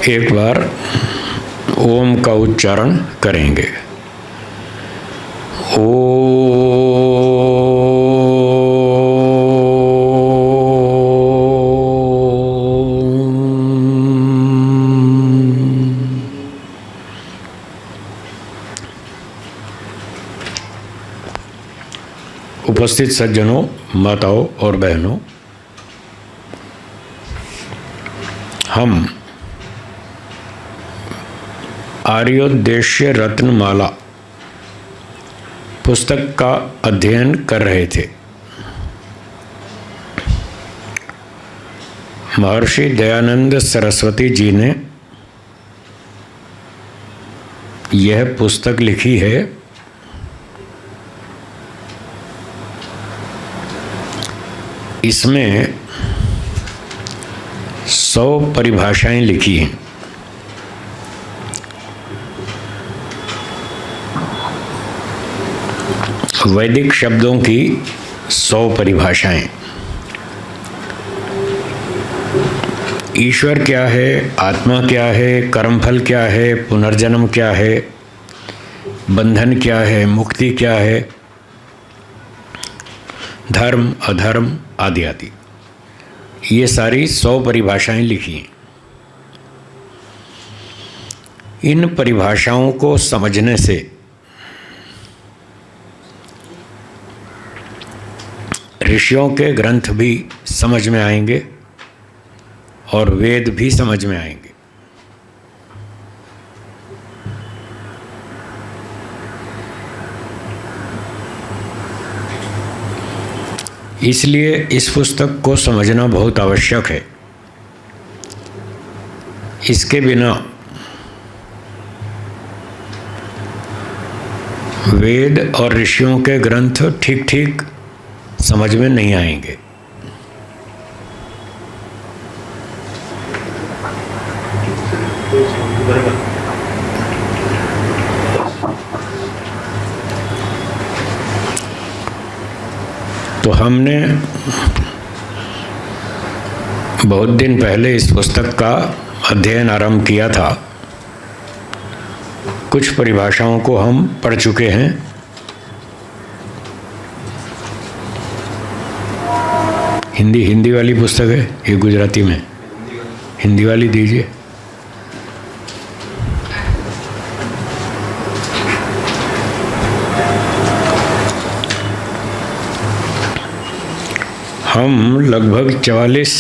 एक बार ओम का उच्चारण करेंगे। उपस्थित सज्जनों, माताओं और बहनों, हम आर्योद्देश्य रत्नमाला पुस्तक का अध्ययन कर रहे थे। महर्षि दयानंद सरस्वती जी ने यह पुस्तक लिखी है। इसमें 100 परिभाषाएं लिखी हैं। वैदिक शब्दों की 100 परिभाषाएं। ईश्वर क्या है, आत्मा क्या है, कर्मफल क्या है, पुनर्जन्म क्या है, बंधन क्या है, मुक्ति क्या है, धर्म अधर्म आदि आदि, ये सारी 100 परिभाषाएं लिखी हैं। इन परिभाषाओं को समझने से ऋषियों के ग्रंथ भी समझ में आएंगे और वेद भी समझ में आएंगे। इसलिए इस पुस्तक को समझना बहुत आवश्यक है। इसके बिना वेद और ऋषियों के ग्रंथ ठीक ठीक समझ में नहीं आएंगे। तो हमने बहुत दिन पहले इस पुस्तक का अध्ययन आरंभ किया था। कुछ परिभाषाओं को हम पढ़ चुके हैं। हिंदी वाली पुस्तक है, ये गुजराती में। हिंदी वाली दीजिए। हम लगभग 44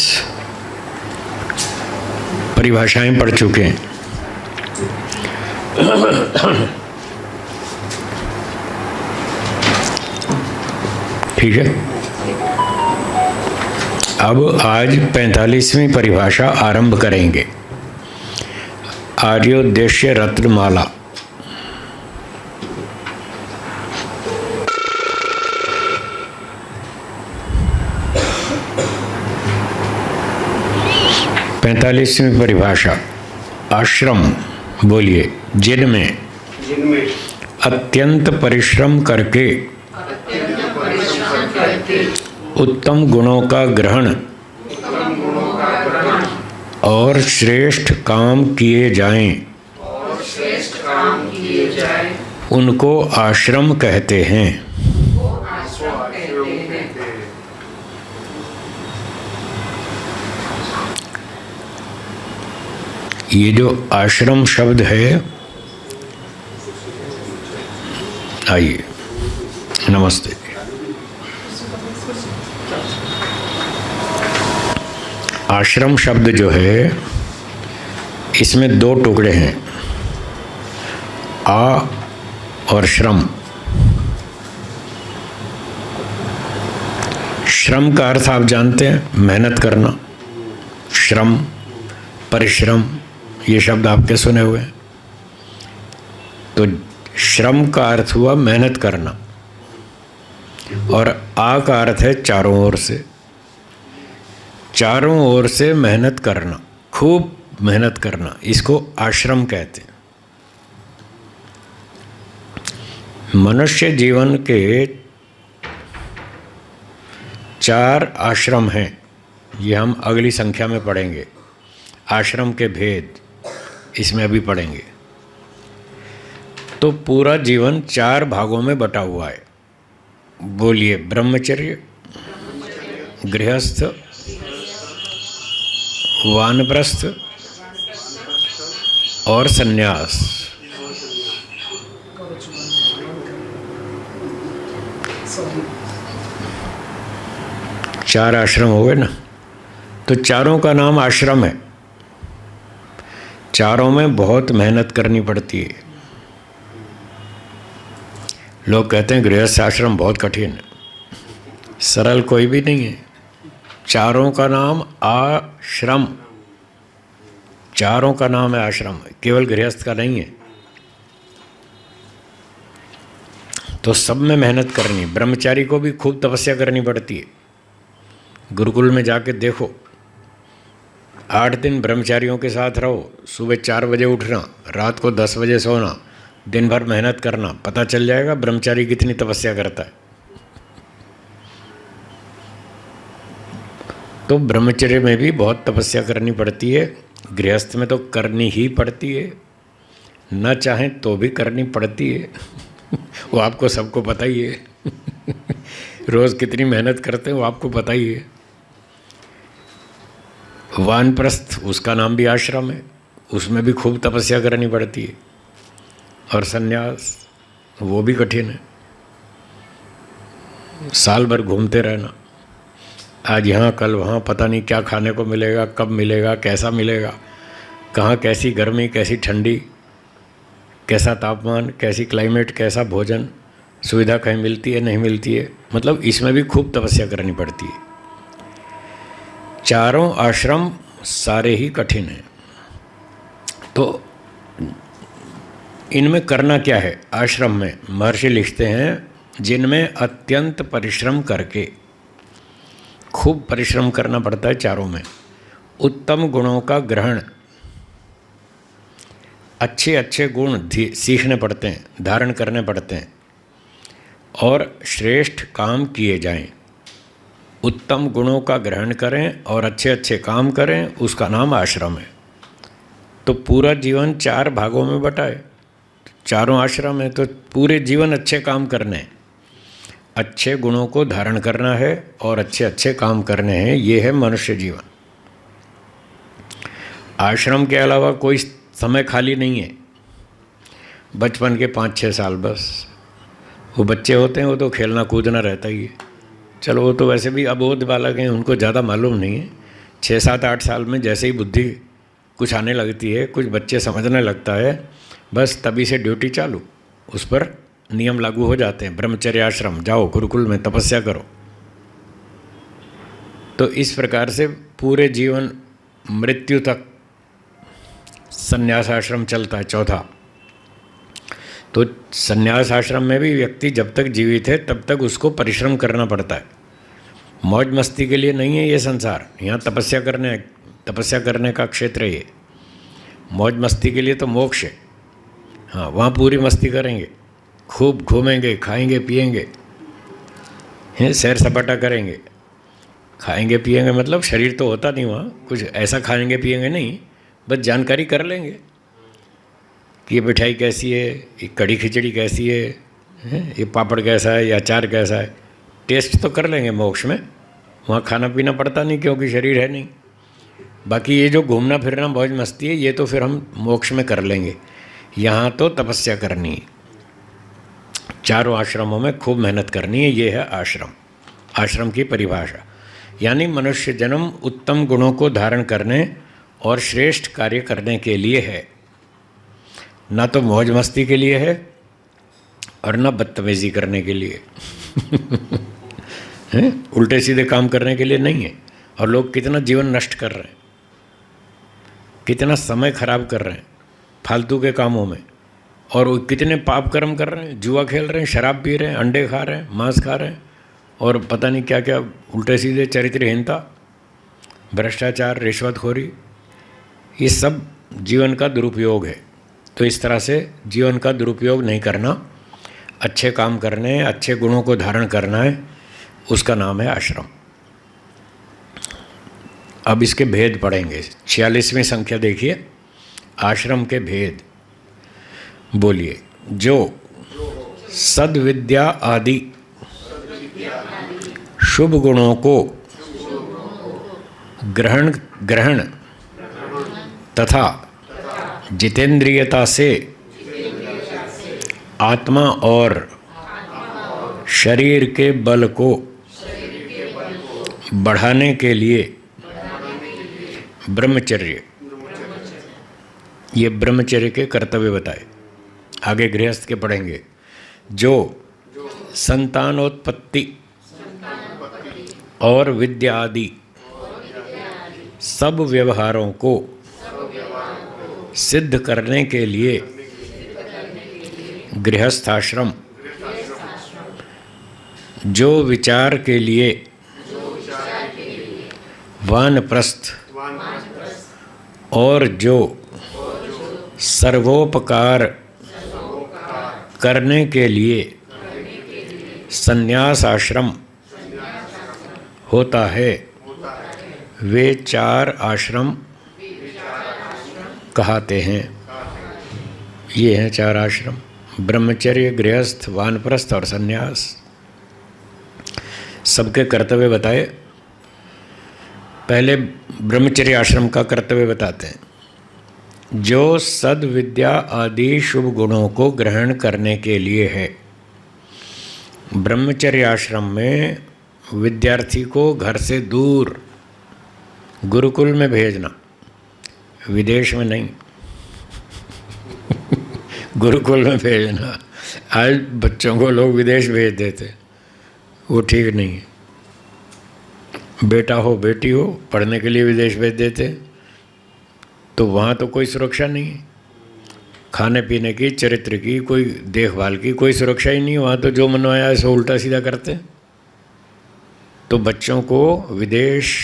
परिभाषाएं पढ़ चुके हैं। ठीक है, अब आज 45वीं परिभाषा आरंभ करेंगे। आर्योद्देश्य रत्नमाला। पैंतालीसवीं परिभाषा, आश्रम। बोलिए। जिनमें अत्यंत परिश्रम करके उत्तम गुणों का ग्रहण और श्रेष्ठ काम किए जाएं, उनको आश्रम कहते हैं। ये जो आश्रम शब्द है, आइए, नमस्ते। आश्रम शब्द जो है, इसमें 2 टुकड़े हैं, आ और श्रम। श्रम का अर्थ आप जानते हैं, मेहनत करना। श्रम, परिश्रम, ये शब्द आपके सुने हुए हैं। तो श्रम का अर्थ हुआ मेहनत करना, और आ का अर्थ है चारों ओर से। चारों ओर से मेहनत करना, खूब मेहनत करना, इसको आश्रम कहते हैं। मनुष्य जीवन के 4 आश्रम हैं। ये हम अगली संख्या में पढ़ेंगे। आश्रम के भेद। इसमें अभी पढ़ेंगे। तो पूरा जीवन 4 भागों में बटा हुआ है। बोलिए, ब्रह्मचर्य, गृहस्थ, वानप्रस्थ और सन्यास। चार आश्रम हो गए ना। तो चारों का नाम आश्रम है। चारों में बहुत मेहनत करनी पड़ती है। लोग कहते हैं गृहस्थ आश्रम बहुत कठिन है, सरल कोई भी नहीं है। चारों का नाम आश्रम, चारों का नाम है आश्रम, केवल गृहस्थ का नहीं है। तो सब में मेहनत करनी। ब्रह्मचारी को भी खूब तपस्या करनी पड़ती है। गुरुकुल में जाके देखो, 8 दिन ब्रह्मचारियों के साथ रहो, सुबह 4 बजे उठना, रात को 10 बजे सोना, दिन भर मेहनत करना, पता चल जाएगा ब्रह्मचारी कितनी तपस्या करता है। तो ब्रह्मचर्य में भी बहुत तपस्या करनी पड़ती है, गृहस्थ में तो करनी ही पड़ती है, न चाहें तो भी करनी पड़ती है। वो आपको सबको पता ही है। रोज़ कितनी मेहनत करते हैं वो आपको पता ही है। वानप्रस्थ, उसका नाम भी आश्रम है, उसमें भी खूब तपस्या करनी पड़ती है। और सन्यास, वो भी कठिन है, साल भर घूमते रहना, आज यहाँ कल वहाँ, पता नहीं क्या खाने को मिलेगा, कब मिलेगा, कैसा मिलेगा, कहाँ कैसी गर्मी, कैसी ठंडी, कैसा तापमान, कैसी क्लाइमेट, कैसा भोजन, सुविधा कहीं मिलती है नहीं मिलती है। मतलब इसमें भी खूब तपस्या करनी पड़ती है। चारों आश्रम सारे ही कठिन हैं। तो इनमें करना क्या है? आश्रम में महर्षि लिखते हैं, जिनमें अत्यंत परिश्रम करके, खूब परिश्रम करना पड़ता है चारों में, उत्तम गुणों का ग्रहण, अच्छे अच्छे गुण सीखने पड़ते हैं, धारण करने पड़ते हैं, और श्रेष्ठ काम किए जाएं। उत्तम गुणों का ग्रहण करें और अच्छे अच्छे काम करें, उसका नाम आश्रम है। तो पूरा जीवन 4 भागों में बटा है, चारों आश्रम है। तो पूरे जीवन अच्छे काम करने हैं, अच्छे गुणों को धारण करना है और अच्छे अच्छे काम करने हैं। ये है मनुष्य जीवन। आश्रम के अलावा कोई समय खाली नहीं है। बचपन के 5-6 साल बस, वो बच्चे होते हैं, वो तो खेलना कूदना रहता ही है। चलो वो तो वैसे भी अबोध बालक हैं, उनको ज़्यादा मालूम नहीं है। 6-7-8 साल में जैसे ही बुद्धि कुछ आने लगती है, कुछ बच्चे समझने लगता है, बस तभी से ड्यूटी चालू, उस पर नियम लागू हो जाते हैं। ब्रह्मचर्य आश्रम जाओ, गुरुकुल में तपस्या करो। तो इस प्रकार से पूरे जीवन मृत्यु तक संन्यास आश्रम चलता है, चौथा। तो संन्यास आश्रम में भी व्यक्ति जब तक जीवित है तब तक उसको परिश्रम करना पड़ता है। मौज मस्ती के लिए नहीं है ये संसार। यहाँ तपस्या करने का क्षेत्र है ये। मौज मस्ती के लिए तो मोक्ष है। हाँ, वहाँ पूरी मस्ती करेंगे, खूब घूमेंगे, खाएंगे पिएंगे, हैं, सैर सपाटा करेंगे। खाएंगे पिएंगे मतलब शरीर तो होता नहीं वहाँ, कुछ ऐसा खाएंगे पिएंगे नहीं, बस जानकारी कर लेंगे कि ये मिठाई कैसी है, ये कड़ी खिचड़ी कैसी है, ये पापड़ कैसा है, या अचार कैसा है, टेस्ट तो कर लेंगे। मोक्ष में वहाँ खाना पीना पड़ता नहीं, क्योंकि शरीर है नहीं। बाकी ये जो घूमना फिरना मौज मस्ती है, ये तो फिर हम मोक्ष में कर लेंगे। यहाँ तो तपस्या करनी है, चारों आश्रमों में खूब मेहनत करनी है। ये है आश्रम, आश्रम की परिभाषा। यानी मनुष्य जन्म उत्तम गुणों को धारण करने और श्रेष्ठ कार्य करने के लिए है, ना तो मौज मस्ती के लिए है और ना बदतमीजी करने के लिए। हैं, उल्टे सीधे काम करने के लिए नहीं है। और लोग कितना जीवन नष्ट कर रहे हैं, कितना समय खराब कर रहे हैं फालतू के कामों में, और वो कितने पाप कर्म कर रहे हैं। जुआ खेल रहे हैं, शराब पी रहे हैं, अंडे खा रहे हैं, मांस खा रहे हैं, और पता नहीं क्या क्या उल्टे सीधे चरित्रहीनता, भ्रष्टाचार, रिश्वतखोरी, ये सब जीवन का दुरुपयोग है। तो इस तरह से जीवन का दुरुपयोग नहीं करना, अच्छे काम करने, अच्छे गुणों को धारण करना है, उसका नाम है आश्रम। अब इसके भेद पढ़ेंगे। 46वीं संख्या देखिए, आश्रम के भेद बोलिए। जो सद्विद्या आदि शुभ गुणों को ग्रहण तथा जितेंद्रियता से आत्मा और शरीर के बल को बढ़ाने के लिए ब्रह्मचर्य, ये ब्रह्मचर्य के कर्तव्य बताए। आगे गृहस्थ के पढ़ेंगे। जो संतानोत्पत्ति और विद्या आदि सब व्यवहारों को सिद्ध करने के लिए गृहस्थाश्रम, जो विचार के लिए वानप्रस्थ और जो सर्वोपकार करने के लिए संन्यास आश्रम होता है, वे 4 आश्रम कहते हैं। ये हैं 4 आश्रम: ब्रह्मचर्य, गृहस्थ, वानप्रस्थ और संन्यास। सबके कर्तव्य बताए। पहले ब्रह्मचर्य आश्रम का कर्तव्य बताते हैं। जो सद्विद्या आदि शुभ गुणों को ग्रहण करने के लिए है। ब्रह्मचर्य आश्रम में विद्यार्थी को घर से दूर गुरुकुल में भेजना, विदेश में नहीं। गुरुकुल में भेजना। आज बच्चों को लोग विदेश भेज देते, वो ठीक नहीं है। बेटा हो बेटी हो पढ़ने के लिए विदेश भेज देते, तो वहाँ तो कोई सुरक्षा नहीं है। खाने पीने की, चरित्र की, कोई देखभाल की कोई सुरक्षा ही नहीं। वहाँ तो जो मनवाया है सो उल्टा सीधा करते हैं। तो बच्चों को विदेश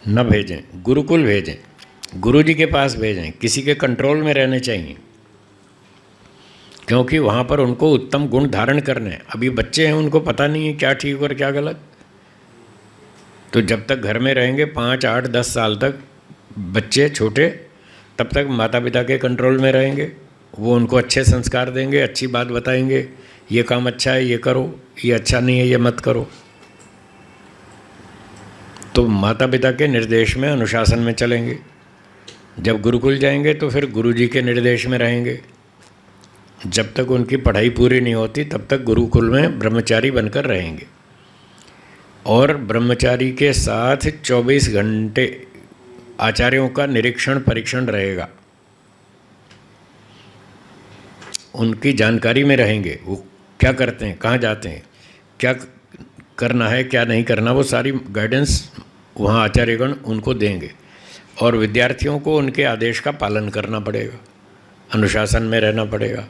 न भेजें, गुरुकुल भेजें, गुरुजी के पास भेजें, किसी के कंट्रोल में रहने चाहिए, क्योंकि वहाँ पर उनको उत्तम गुण धारण करने हैं। अभी बच्चे हैं, उनको पता नहीं है क्या ठीक और क्या गलत। तो जब तक घर में रहेंगे 5, 8, 10 साल तक बच्चे छोटे, तब तक माता पिता के कंट्रोल में रहेंगे। वो उनको अच्छे संस्कार देंगे, अच्छी बात बताएंगे, ये काम अच्छा है ये करो, ये अच्छा नहीं है ये मत करो। तो माता पिता के निर्देश में, अनुशासन में चलेंगे। जब गुरुकुल जाएंगे तो फिर गुरुजी के निर्देश में रहेंगे। जब तक उनकी पढ़ाई पूरी नहीं होती तब तक गुरुकुल में ब्रह्मचारी बनकर रहेंगे। और ब्रह्मचारी के साथ 24 घंटे आचार्यों का निरीक्षण परीक्षण रहेगा। उनकी जानकारी में रहेंगे, वो क्या करते हैं, कहाँ जाते हैं, क्या करना है क्या नहीं करना, वो सारी गाइडेंस वहाँ आचार्यगण उनको देंगे। और विद्यार्थियों को उनके आदेश का पालन करना पड़ेगा, अनुशासन में रहना पड़ेगा।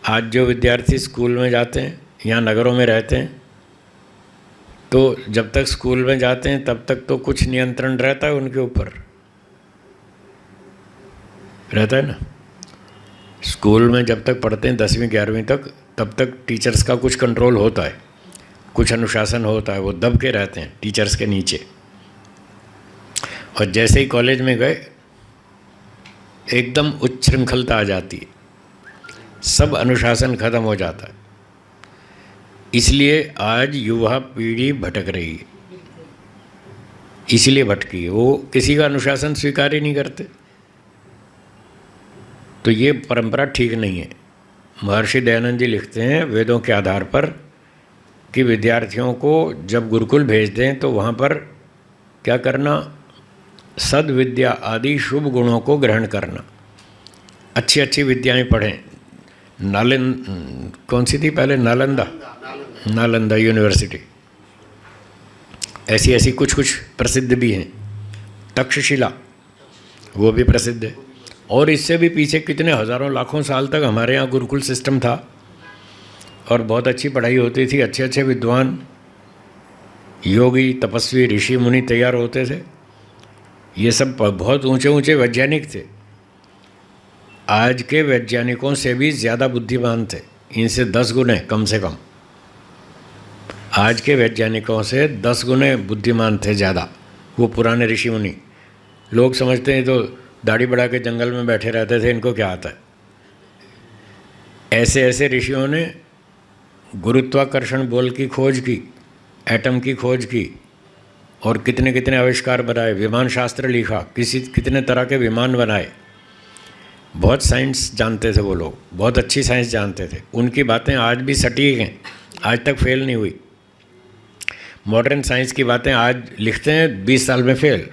आज जो विद्यार्थी स्कूल में जाते हैं या नगरों में रहते हैं, तो जब तक स्कूल में जाते हैं तब तक तो कुछ नियंत्रण रहता है उनके ऊपर, रहता है ना। स्कूल में जब तक पढ़ते हैं 10वीं 11वीं तक, तब तक टीचर्स का कुछ कंट्रोल होता है, कुछ अनुशासन होता है, वो दब के रहते हैं टीचर्स के नीचे। और जैसे ही कॉलेज में गए एकदम उच्च श्रृंखलता आ जाती है, सब अनुशासन खत्म हो जाता है। इसलिए आज युवा पीढ़ी भटक रही है, इसलिए भटकी है, वो किसी का अनुशासन स्वीकार ही नहीं करते। तो ये परंपरा ठीक नहीं है। महर्षि दयानंद जी लिखते हैं वेदों के आधार पर कि विद्यार्थियों को जब गुरुकुल भेज दें तो वहाँ पर क्या करना, सद्विद्या आदि शुभ गुणों को ग्रहण करना, अच्छी अच्छी विद्याएं पढ़ें। कौन सी थी पहले, नालंदा यूनिवर्सिटी, ऐसी ऐसी कुछ कुछ प्रसिद्ध भी हैं। तक्षशिला वो भी प्रसिद्ध है। और इससे भी पीछे कितने हज़ारों लाखों साल तक हमारे यहाँ गुरुकुल सिस्टम था और बहुत अच्छी पढ़ाई होती थी। अच्छे अच्छे विद्वान, योगी, तपस्वी, ऋषि मुनि तैयार होते थे। ये सब बहुत ऊंचे ऊंचे वैज्ञानिक थे। आज के वैज्ञानिकों से भी ज़्यादा बुद्धिमान थे, इनसे 10 गुने कम से कम। आज के वैज्ञानिकों से 10 गुने बुद्धिमान थे ज़्यादा वो पुराने ऋषि मुनि। लोग समझते हैं तो दाढ़ी बढ़ा के जंगल में बैठे रहते थे, इनको क्या आता है। ऐसे ऐसे ऋषियों ने गुरुत्वाकर्षण बल की खोज की, एटम की खोज की, और कितने कितने आविष्कार बनाए, विमान शास्त्र लिखा, कितने तरह के विमान बनाए। बहुत साइंस जानते थे वो लोग, बहुत अच्छी साइंस जानते थे। उनकी बातें आज भी सटीक हैं, आज तक फेल नहीं हुई। मॉडर्न साइंस की बातें आज लिखते हैं, 20 साल में फेल,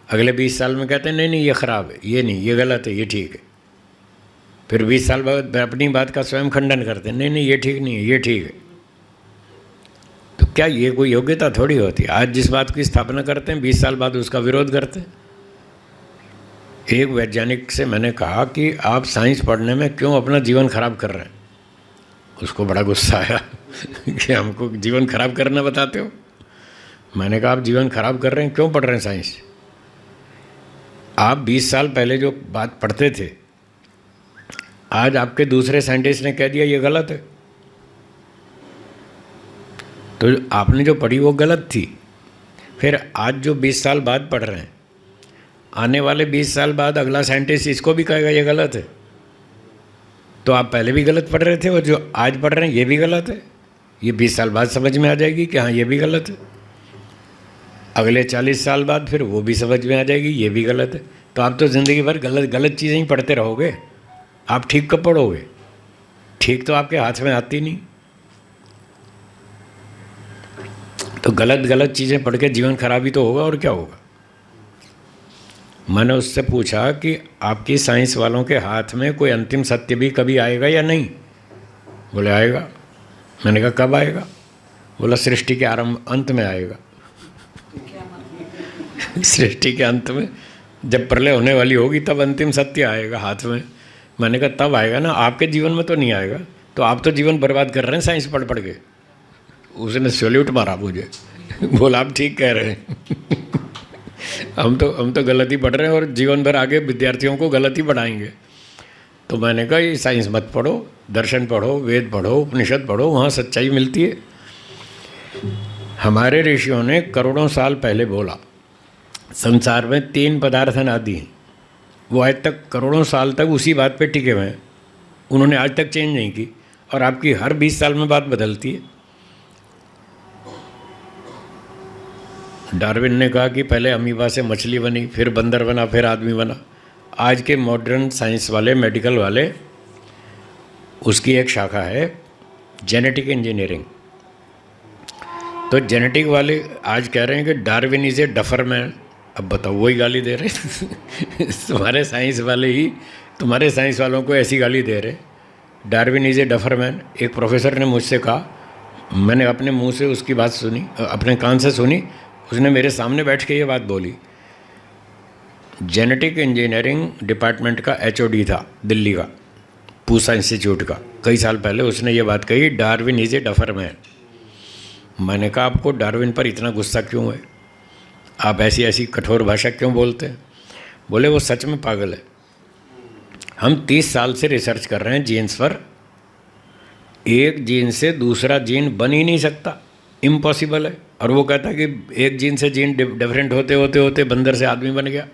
अगले 20 साल में कहते हैं नहीं नहीं ये ख़राब है, ये नहीं, ये गलत है, ये ठीक है। फिर 20 साल बाद अपनी बात का स्वयं खंडन करते हैं, नहीं नहीं ये ठीक नहीं है, ये ठीक है। तो क्या ये कोई योग्यता थोड़ी होती है। आज जिस बात की स्थापना करते हैं 20 साल बाद उसका विरोध करते हैं। एक वैज्ञानिक से मैंने कहा कि आप साइंस पढ़ने में क्यों अपना जीवन खराब कर रहे हैं। उसको बड़ा गुस्सा आया कि हमको जीवन खराब करना बताते हो। मैंने कहा आप जीवन खराब कर रहे हैं, क्यों पढ़ रहे हैं साइंस। आप 20 साल पहले जो बात पढ़ते थे, आज आपके दूसरे साइंटिस्ट ने कह दिया ये गलत है, तो आपने जो पढ़ी वो गलत थी। फिर आज जो 20 साल बाद पढ़ रहे हैं, आने वाले 20 साल बाद अगला साइंटिस्ट इसको भी कहेगा ये गलत है। तो आप पहले भी गलत पढ़ रहे थे और जो आज पढ़ रहे हैं ये भी गलत है। ये 20 साल बाद समझ में आ जाएगी कि हाँ ये भी गलत है। अगले 40 साल बाद फिर वो भी समझ में आ जाएगी ये भी गलत है। तो आप तो ज़िंदगी भर गलत चीज़ें ही पढ़ते रहोगे। आप ठीक कब पढ़ोगे। ठीक तो आपके हाथ में आती नहीं। तो गलत चीज़ें पढ़ के जीवन खराब ही तो होगा, और क्या होगा। मैंने उससे पूछा कि आपकी साइंस वालों के हाथ में कोई अंतिम सत्य भी कभी आएगा या नहीं। बोले आएगा। मैंने कहा कब आएगा। बोला सृष्टि के अंत में आएगा। सृष्टि के अंत में जब प्रलय होने वाली होगी तब अंतिम सत्य आएगा हाथ में। मैंने कहा तब आएगा ना, आपके जीवन में तो नहीं आएगा। तो आप तो जीवन बर्बाद कर रहे हैं साइंस पढ़ के। उसने सैल्यूट मारा मुझे, बोला आप ठीक कह रहे हैं। हम तो गलत ही पढ़ रहे हैं और जीवन भर आगे विद्यार्थियों को गलत ही पढ़ाएंगे। तो मैंने कहा ये साइंस मत पढ़ो, दर्शन पढ़ो, वेद पढ़ो, उपनिषद पढ़ो, वहाँ सच्चाई मिलती है। हमारे ऋषियों ने करोड़ों साल पहले बोला संसार में 3 पदार्थ अनादि हैं। वो आज तक करोड़ों साल तक उसी बात पे टिके हुए हैं, उन्होंने आज तक चेंज नहीं की। और आपकी हर 20 साल में बात बदलती है। डार्विन ने कहा कि पहले अमीबा से मछली बनी, फिर बंदर बना, फिर आदमी बना। आज के मॉडर्न साइंस वाले, मेडिकल वाले, उसकी एक शाखा है जेनेटिक इंजीनियरिंग। तो जेनेटिक वाले आज कह रहे हैं कि Darwin is a duffer man. अब बताओ, वही गाली दे रहे तुम्हारे साइंस वाले ही तुम्हारे साइंस वालों को ऐसी गाली दे रहे, Darwin is a duffer man. एक प्रोफेसर ने मुझसे कहा, मैंने अपने मुंह से उसकी बात सुनी, अपने कान से सुनी, उसने मेरे सामने बैठ के ये बात बोली। जेनेटिक इंजीनियरिंग डिपार्टमेंट का HOD था दिल्ली का, पूसा इंस्टीट्यूट का। कई साल पहले उसने ये बात कही, Darwin is a duffer man. मैंने कहा आपको डार्विन पर इतना गुस्सा क्यों है, आप ऐसी कठोर भाषा क्यों बोलते हैं। बोले वो सच में पागल है। हम 30 साल से रिसर्च कर रहे हैं जीन्स पर, एक जीन से दूसरा जीन बन ही नहीं सकता, इम्पॉसिबल है। और वो कहता है कि एक जीन से जीन डिफरेंट होते होते होते बंदर से आदमी बन गया।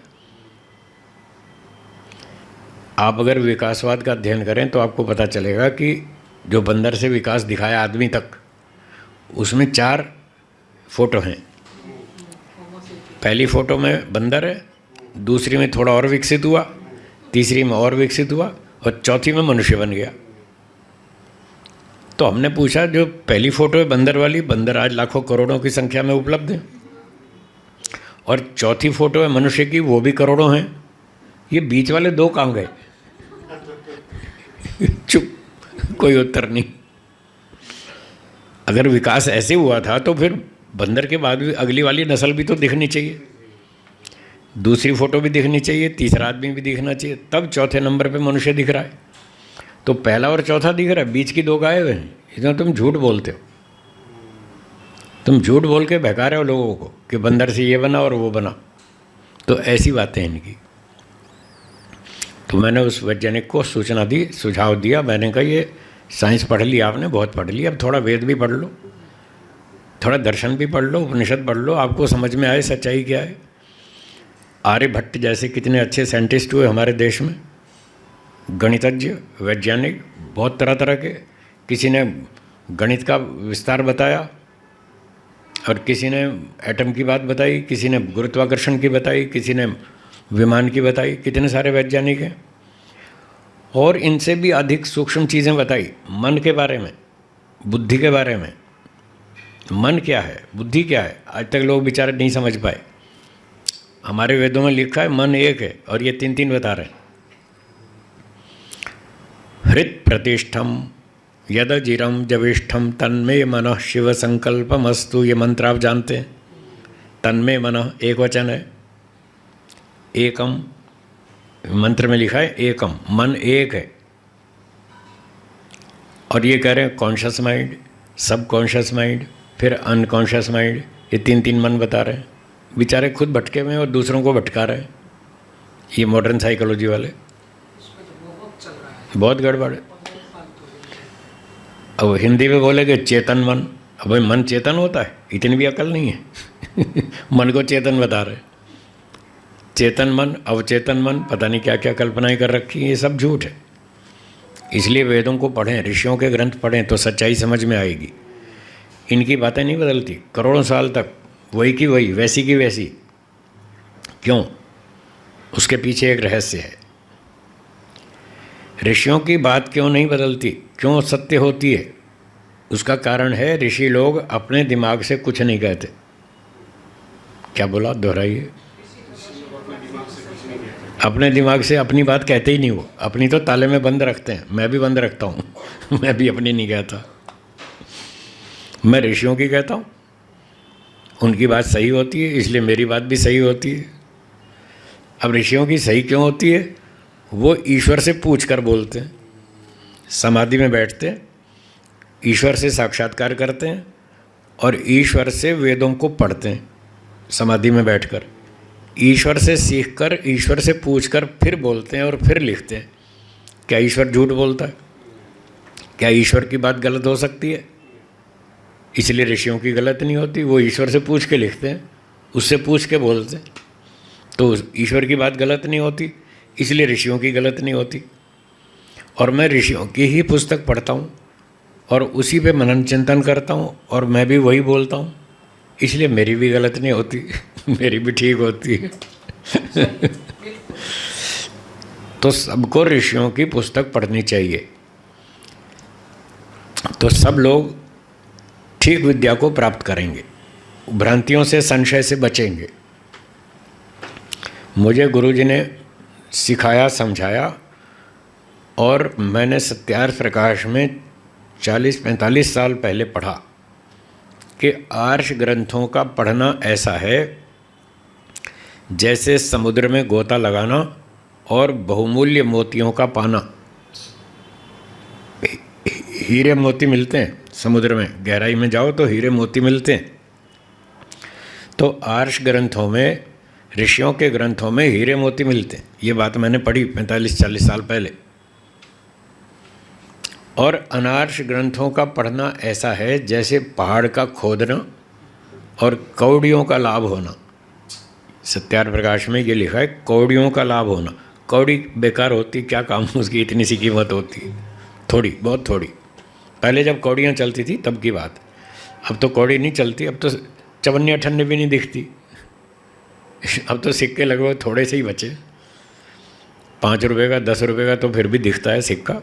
आप अगर विकासवाद का अध्ययन करें तो आपको पता चलेगा कि जो बंदर से विकास दिखाया आदमी तक, उसमें 4 फोटो हैं। पहली फ़ोटो में बंदर है, दूसरी में थोड़ा और विकसित हुआ, तीसरी में और विकसित हुआ, और चौथी में मनुष्य बन गया। तो हमने पूछा जो पहली फ़ोटो है बंदर वाली, बंदर आज लाखों करोड़ों की संख्या में उपलब्ध है, और चौथी फ़ोटो है मनुष्य की, वो भी करोड़ों हैं। ये बीच वाले 2 कहाँ गए। चुप, कोई उत्तर नहीं। अगर विकास ऐसे हुआ था तो फिर बंदर के बाद भी अगली वाली नस्ल भी तो दिखनी चाहिए, दूसरी फ़ोटो भी दिखनी चाहिए, तीसरा आदमी भी दिखना चाहिए, तब चौथे नंबर पे मनुष्य दिख रहा है। तो पहला और चौथा दिख रहा है, बीच की 2 गायब हैं। इसमें तुम झूठ बोलते हो, तुम झूठ बोल के बहका रहे हो लोगों को कि बंदर से ये बना और वो बना। तो ऐसी बातें हैं इनकी। तो मैंने उस वैज्ञानिक को सूचना दी, सुझाव दिया। मैंने कहा ये साइंस पढ़ लिया आपने, बहुत पढ़ लिया, अब थोड़ा वेद भी पढ़ लो, थोड़ा दर्शन भी पढ़ लो, उपनिषद पढ़ लो, आपको समझ में आए सच्चाई क्या है। आर्यभट्ट जैसे कितने अच्छे साइंटिस्ट हुए हमारे देश में, गणितज्ञ, वैज्ञानिक, बहुत तरह तरह के। किसी ने गणित का विस्तार बताया और किसी ने एटम की बात बताई, किसी ने गुरुत्वाकर्षण की बताई, किसी ने विमान की बताई। कितने सारे वैज्ञानिक हैं। और इनसे भी अधिक सूक्ष्म चीज़ें बताई, मन के बारे में, बुद्धि के बारे में। मन क्या है, बुद्धि क्या है, आज तक लोग बेचारे नहीं समझ पाए। हमारे वेदों में लिखा है मन एक है, और ये तीन तीन बता रहे हैं। हृत प्रतिष्ठम यदजिरम जविष्ठम तन्मे मनः शिव संकल्पमस्तु। ये मंत्र आप जानते हैं। तन्मे मनः एक वचन है, एकम मंत्र में लिखा है एकम, मन एक है। और ये कह रहे हैं कॉन्शियस माइंड, सब कॉन्शियस माइंड, फिर अनकॉन्शियस माइंड। ये तीन तीन मन बता रहे हैं। बेचारे खुद भटके हुए हैं और दूसरों को भटका रहे हैं, ये मॉडर्न साइकोलॉजी वाले। बहुत गड़बड़ है। अब हिंदी में बोलेगे चेतन मन। अब भाई मन चेतन होता है? इतनी भी अकल नहीं है। मन को चेतन बता रहे। चेतन मन, अवचेतन मन, पता नहीं क्या क्या कल्पनाएं कर रखी हैं। ये सब झूठ है। इसलिए वेदों को पढ़ें, ऋषियों के ग्रंथ पढ़ें तो सच्चाई समझ में आएगी। इनकी बातें नहीं बदलती करोड़ों साल तक, वही की वही, वैसी की वैसी। क्यों? उसके पीछे एक रहस्य है। ऋषियों की बात क्यों नहीं बदलती, क्यों सत्य होती है? उसका कारण है ऋषि लोग अपने दिमाग से कुछ नहीं कहते। क्या बोला, दोहराइए। अपने दिमाग से अपनी बात कहते ही नहीं। वो अपनी तो ताले में बंद रखते हैं। मैं भी बंद रखता हूँ। मैं भी अपनी नहीं कहता, मैं ऋषियों की कहता हूँ। उनकी बात सही होती है, इसलिए मेरी बात भी सही होती है। अब ऋषियों की सही क्यों होती है? वो ईश्वर से पूछ कर बोलते हैं, समाधि में बैठते हैं, ईश्वर से साक्षात्कार करते हैं और ईश्वर से वेदों को पढ़ते हैं समाधि में बैठकर। ईश्वर से सीखकर, ईश्वर से पूछकर फिर बोलते हैं और फिर लिखते हैं। क्या ईश्वर झूठ बोलता है? क्या ईश्वर की बात गलत हो सकती है? इसलिए ऋषियों की गलत नहीं होती। वो ईश्वर से पूछ के लिखते हैं, उससे पूछ के बोलते हैं, तो ईश्वर की बात गलत नहीं होती। इसलिए ऋषियों की गलत नहीं होती। और मैं ऋषियों की ही पुस्तक पढ़ता हूँ और उसी पे मनन चिंतन करता हूँ और मैं भी वही बोलता हूँ, इसलिए मेरी भी गलत नहीं होती। मेरी भी ठीक होती है। तो सबको ऋषियों की पुस्तक पढ़नी चाहिए, तो सब लोग ठीक विद्या को प्राप्त करेंगे, भ्रांतियों से, संशय से बचेंगे। मुझे गुरुजी ने सिखाया, समझाया, और मैंने सत्यार्थ प्रकाश में 40-45 साल पहले पढ़ा कि आर्ष ग्रंथों का पढ़ना ऐसा है जैसे समुद्र में गोता लगाना और बहुमूल्य मोतियों का पाना। हीरे मोती मिलते हैं समुद्र में, गहराई में जाओ तो हीरे मोती मिलते हैं। तो आर्ष ग्रंथों में, ऋषियों के ग्रंथों में हीरे मोती मिलते हैं। ये बात मैंने पढ़ी 45-40 साल पहले। और अनार्ष ग्रंथों का पढ़ना ऐसा है जैसे पहाड़ का खोदना और कौड़ियों का लाभ होना। सत्यार्थ प्रकाश में ये लिखा है, कौड़ियों का लाभ होना। कौड़ी बेकार होती, क्या काम उसकी, इतनी सी कीमत होती, थोड़ी, बहुत थोड़ी। पहले जब कौड़ियाँ चलती थी तब की बात। अब तो कौड़ी नहीं चलती, अब तो चवन्नी अठन्नी भी नहीं दिखती। अब तो सिक्के लगभग थोड़े से ही बचे। 5 रुपये का, 10 रुपये का तो फिर भी दिखता है सिक्का,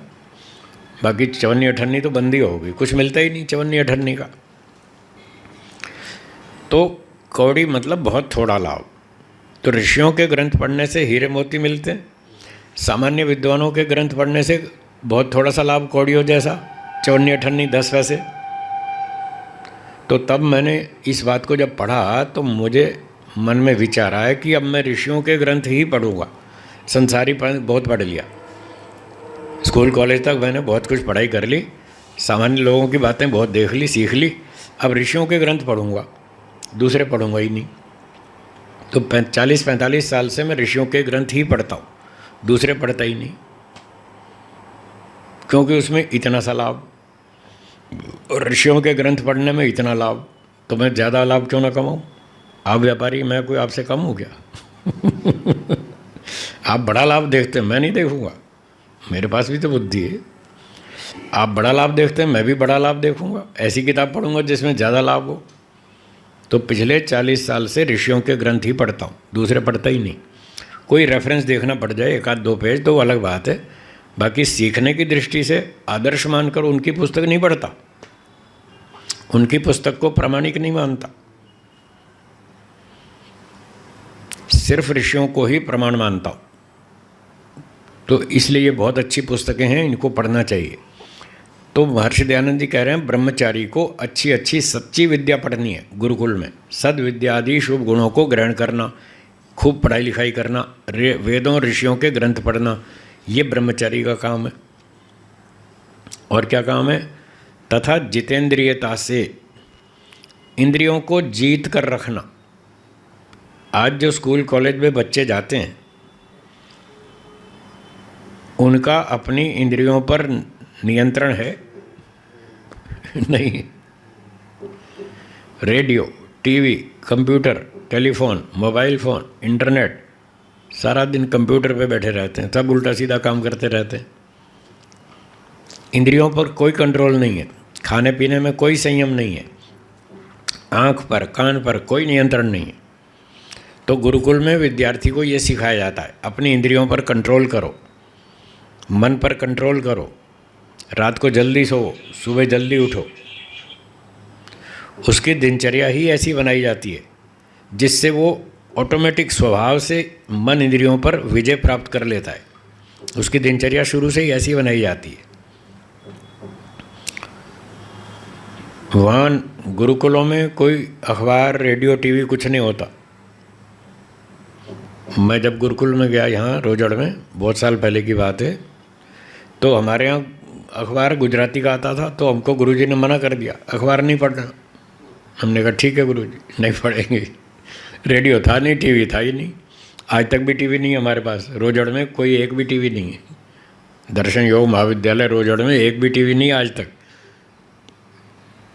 बाकी चवन्नी अठन्नी तो बंदी हो गई, कुछ मिलता ही नहीं चवन्नी अठन्नी का। तो कौड़ी मतलब बहुत थोड़ा लाभ। तो ऋषियों के ग्रंथ पढ़ने से हीरे मोती मिलते हैं, सामान्य विद्वानों के ग्रंथ पढ़ने से बहुत थोड़ा सा लाभ, कौड़ियों जैसा, चवन्नी अठन्नी 10 पैसे। तो तब मैंने इस बात को जब पढ़ा तो मुझे मन में विचार आया कि अब मैं ऋषियों के ग्रंथ ही पढ़ूंगा। संसारी बहुत पढ़ लिया, स्कूल कॉलेज तक मैंने बहुत कुछ पढ़ाई कर ली, सामान्य लोगों की बातें बहुत देख ली, सीख ली। अब ऋषियों के ग्रंथ पढ़ूंगा, दूसरे पढ़ूंगा ही नहीं। तो 40-45 साल से मैं ऋषियों के ग्रंथ ही पढ़ता हूँ, दूसरे पढ़ता ही नहीं, क्योंकि उसमें इतना सा लाभ, और ऋषियों के ग्रंथ पढ़ने में इतना लाभ, तो मैं ज़्यादा लाभ क्यों ना कमाऊँ? आप व्यापारी, मैं कोई आपसे कम हूँ क्या? आप बड़ा लाभ देखते हैं, मैं नहीं देखूंगा, मेरे पास भी तो बुद्धि है। आप बड़ा लाभ देखते हैं, मैं भी बड़ा लाभ देखूंगा, ऐसी किताब पढ़ूंगा जिसमें ज़्यादा लाभ हो। तो पिछले 40 साल से ऋषियों के ग्रंथ ही पढ़ता हूँ, दूसरे पढ़ता ही नहीं। कोई रेफरेंस देखना पड़ जाए, एक आध दो पेज, तो वो अलग बात है। बाकी सीखने की दृष्टि से आदर्श मानकर उनकी पुस्तक नहीं पढ़ता, उनकी पुस्तक को प्रामाणिक नहीं मानता, सिर्फ ऋषियों को ही प्रमाण मानता हूँ। तो इसलिए ये बहुत अच्छी पुस्तकें हैं, इनको पढ़ना चाहिए। तो महर्षि दयानंद जी कह रहे हैं ब्रह्मचारी को अच्छी अच्छी सच्ची विद्या पढ़नी है गुरुकुल में, सद्विद्या आदि शुभ गुणों को ग्रहण करना, खूब पढ़ाई लिखाई करना, वेदों ऋषियों के ग्रंथ पढ़ना, ये ब्रह्मचारी का काम है। और क्या काम है? तथा जितेंद्रियता से इंद्रियों को जीत कर रखना। आज जो स्कूल कॉलेज में बच्चे जाते हैं उनका अपनी इंद्रियों पर नियंत्रण है नहीं। Radio, TV, computer, telephone, mobile phone, internet, सारा दिन कंप्यूटर पे बैठे रहते हैं, सब उल्टा सीधा काम करते रहते हैं। इंद्रियों पर कोई कंट्रोल नहीं है, खाने पीने में कोई संयम नहीं है, आँख पर कान पर कोई नियंत्रण नहीं है। तो गुरुकुल में विद्यार्थी को ये सिखाया जाता है अपनी इंद्रियों पर कंट्रोल करो, मन पर कंट्रोल करो, रात को जल्दी सो, सुबह जल्दी उठो। उसकी दिनचर्या ही ऐसी बनाई जाती है जिससे वो ऑटोमेटिक स्वभाव से मन इंद्रियों पर विजय प्राप्त कर लेता है। उसकी दिनचर्या शुरू से ही ऐसी बनाई जाती है। वहाँ गुरुकुलों में कोई अखबार, रेडियो, टीवी कुछ नहीं होता। मैं जब गुरुकुल में गया यहाँ रोजड़ में, बहुत साल पहले की बात है, तो हमारे यहाँ अखबार गुजराती का आता था, तो हमको गुरुजी ने मना कर दिया अखबार नहीं पढ़ना। हमने कहा ठीक है गुरुजी, नहीं पढ़ेंगे। रेडियो था नहीं, टीवी था ही नहीं, आज तक भी टीवी नहीं है हमारे पास। रोजड़ में कोई एक भी टीवी नहीं है, दर्शन योग महाविद्यालय रोजड़ में एक भी टीवी नहीं आज तक।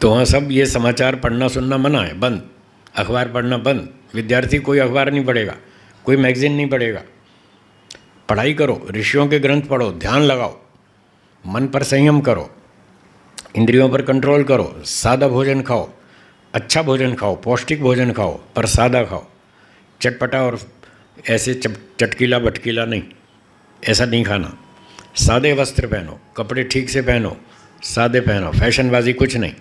तो वहाँ सब ये समाचार पढ़ना सुनना मना है, बंद, अखबार पढ़ना बंद। विद्यार्थी कोई अखबार नहीं पढ़ेगा, कोई मैगजीन नहीं पढ़ेगा। पढ़ाई करो, ऋषियों के ग्रंथ पढ़ो, ध्यान लगाओ, मन पर संयम करो, इंद्रियों पर कंट्रोल करो, सादा भोजन खाओ, अच्छा भोजन खाओ, पौष्टिक भोजन खाओ, पर सादा खाओ। चटपटा और ऐसे चटकीला भटकीला नहीं, ऐसा नहीं खाना। सादे वस्त्र पहनो, कपड़े ठीक से पहनो, सादे पहनो, फैशनबाजी कुछ नहीं।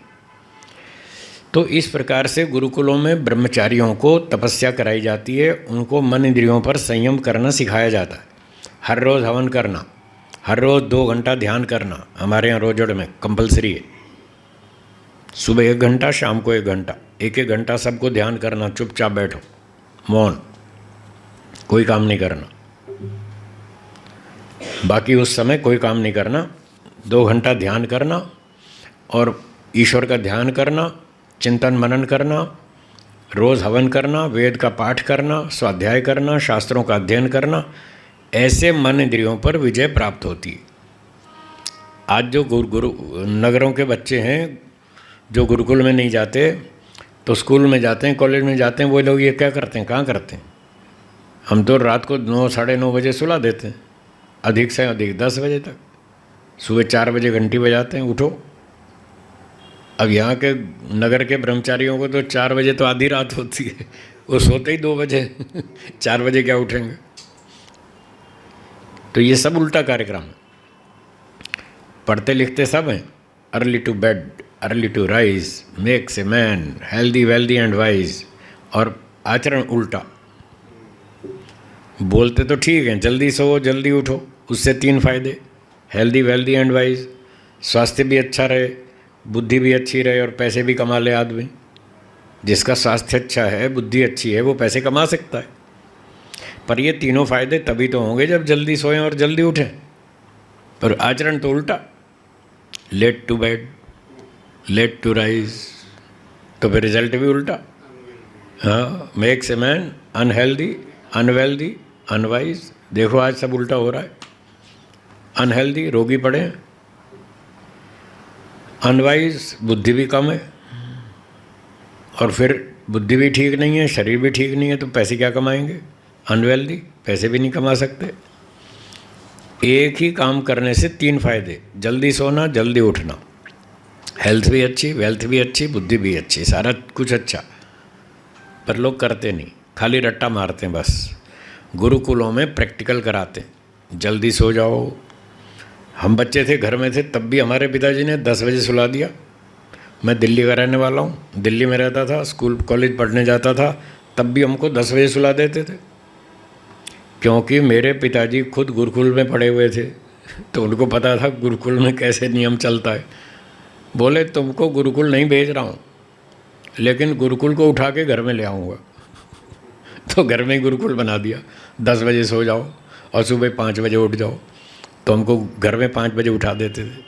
तो इस प्रकार से गुरुकुलों में ब्रह्मचारियों को तपस्या कराई जाती है, उनको मन इंद्रियों पर संयम करना सिखाया जाता है। हर रोज़ हवन करना, हर रोज़ 2 घंटा ध्यान करना हमारे यहाँ रोजड़ में कंपलसरी है। सुबह 1 घंटा, शाम को 1 घंटा, 1-1 घंटा सबको ध्यान करना, चुपचाप बैठो, मौन, कोई काम नहीं करना। बाकी उस समय कोई काम नहीं करना, 2 घंटा ध्यान करना और ईश्वर का ध्यान करना, चिंतन मनन करना, रोज़ हवन करना, वेद का पाठ करना, स्वाध्याय करना, शास्त्रों का अध्ययन करना। ऐसे मन इंद्रियों पर विजय प्राप्त होती है। आज जो गुरु नगरों के बच्चे हैं जो गुरुकुल में नहीं जाते, तो स्कूल में जाते हैं, कॉलेज में जाते हैं, वो लोग ये क्या करते हैं, कहाँ करते हैं? हम तो रात को 9, साढ़े 9 बजे सुला देते हैं, अधिक से अधिक 10 बजे तक। सुबह 4 बजे घंटी बजाते हैं, उठो। अब यहाँ के नगर के ब्रह्मचारियों को तो 4 बजे तो आधी रात होती है, वो सोते ही 2 बजे 4 बजे क्या उठेंगे? तो ये सब उल्टा कार्यक्रम है। पढ़ते लिखते सब हैं, early to bed, early to rise, makes a man healthy wealthy and wise, और आचरण उल्टा। बोलते तो ठीक हैं, जल्दी सो जल्दी उठो, उससे 3 फायदे, हेल्दी वेल्दी एंड वाइज, स्वास्थ्य भी अच्छा रहे, बुद्धि भी अच्छी रहे और पैसे भी कमा ले आदमी। जिसका स्वास्थ्य अच्छा है, बुद्धि अच्छी है, वो पैसे कमा सकता है। पर ये तीनों फायदे तभी तो होंगे जब जल्दी सोएं और जल्दी उठें। पर आचरण तो उल्टा, late to bed, late to rise, तो फिर रिजल्ट भी उल्टा। हाँ, makes a man unhealthy, unwealthy, unwise. देखो आज सब उल्टा हो रहा है। अनहेल्दी, रोगी पड़े हैं, अनवाइज, बुद्धि भी कम है, और फिर बुद्धि भी ठीक नहीं है, शरीर भी ठीक नहीं है, तो पैसे क्या कमाएंगे? अनवेल्दी, पैसे भी नहीं कमा सकते। एक ही काम करने से 3 फायदे, जल्दी सोना, जल्दी उठना, हेल्थ भी अच्छी, वेल्थ भी अच्छी, बुद्धि भी अच्छी, सारा कुछ अच्छा। पर लोग करते नहीं, खाली रट्टा मारते हैं बस। गुरुकुलों में प्रैक्टिकल कराते, जल्दी सो जाओ। हम बच्चे थे, घर में थे, तब भी हमारे पिताजी ने 10 बजे सुला दिया। मैं दिल्ली का रहने वाला हूँ, दिल्ली में रहता था, स्कूल कॉलेज पढ़ने जाता था, तब भी हमको 10 बजे सुला देते थे, क्योंकि मेरे पिताजी खुद गुरुकुल में पढ़े हुए थे, तो उनको पता था गुरुकुल में कैसे नियम चलता है। बोले तुमको गुरुकुल नहीं भेज रहा हूँ, लेकिन गुरुकुल को उठा के घर में ले आऊँगा। तो घर में ही गुरुकुल बना दिया, 10 बजे सो जाओ और सुबह 5 बजे उठ जाओ। तो हमको घर में 5 बजे उठा देते थे।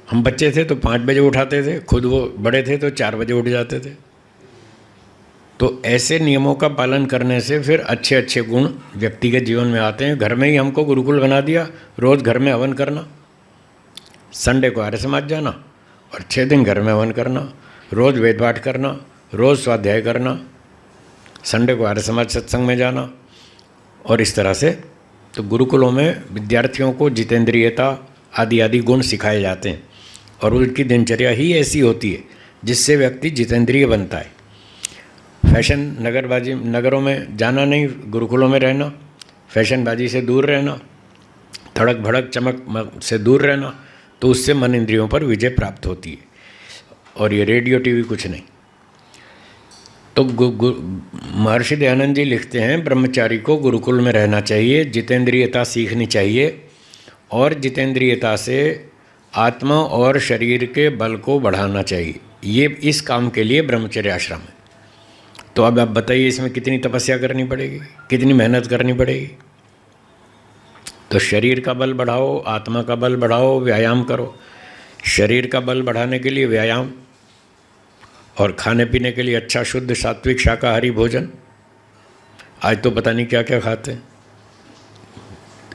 हम बच्चे थे तो 5 बजे उठाते थे, खुद वो बड़े थे तो 4 बजे उठ जाते थे। तो ऐसे नियमों का पालन करने से फिर अच्छे अच्छे गुण व्यक्ति के जीवन में आते हैं। घर में ही हमको गुरुकुल बना दिया, रोज़ घर में हवन करना, संडे को आर्य समाज जाना और 6 दिन घर में हवन करना, रोज़ वेद पाठ करना, रोज़ स्वाध्याय करना, संडे को आर्य समाज सत्संग में जाना। और इस तरह से तो गुरुकुलों में विद्यार्थियों को जितेंद्रियता आदि आदि गुण सिखाए जाते हैं, और उनकी दिनचर्या ही ऐसी होती है जिससे व्यक्ति जितेंद्रिय बनता है। फैशन नगरों में जाना नहीं, गुरुकुलों में रहना, फैशनबाजी से दूर रहना, धड़क भड़क चमक से दूर रहना, तो उससे मन इंद्रियों पर विजय प्राप्त होती है। और ये रेडियो टीवी कुछ नहीं। तो महर्षि दयानंद जी लिखते हैं, ब्रह्मचारी को गुरुकुल में रहना चाहिए, जितेंद्रियता सीखनी चाहिए, और जितेंद्रियता से आत्मा और शरीर के बल को बढ़ाना चाहिए। ये इस काम के लिए ब्रह्मचर्य आश्रम है। तो अब आप बताइए इसमें कितनी तपस्या करनी पड़ेगी, कितनी मेहनत करनी पड़ेगी। तो शरीर का बल बढ़ाओ, आत्मा का बल बढ़ाओ, व्यायाम करो। शरीर का बल बढ़ाने के लिए व्यायाम, और खाने पीने के लिए अच्छा शुद्ध सात्विक शाकाहारी भोजन। आज तो पता नहीं क्या क्या खाते हैं,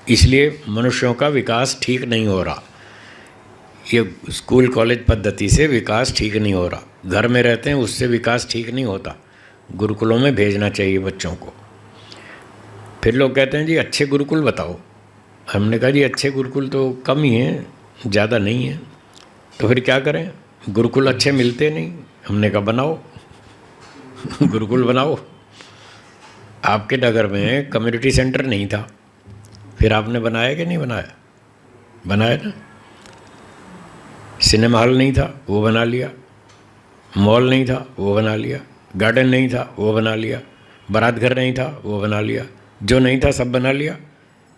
इसलिए मनुष्यों का विकास ठीक नहीं हो रहा। ये स्कूल कॉलेज पद्धति से विकास ठीक नहीं हो रहा, घर में रहते हैं उससे विकास ठीक नहीं होता। गुरुकुलों में भेजना चाहिए बच्चों को। फिर लोग कहते हैं जी अच्छे गुरुकुल बताओ। हमने कहा जी अच्छे गुरुकुल तो कम ही हैं, ज़्यादा नहीं है। तो फिर क्या करें, गुरुकुल अच्छे मिलते नहीं। हमने कहा बनाओ गुरुकुल बनाओ। आपके नगर में कम्युनिटी सेंटर नहीं था, फिर आपने बनाया कि नहीं बनाया? बनाया ना। सिनेमा हॉल नहीं था, वो बना लिया। मॉल नहीं था, वो बना लिया। गार्डन नहीं था, वो बना लिया। बारात घर नहीं था, वो बना लिया। जो नहीं था सब बना लिया।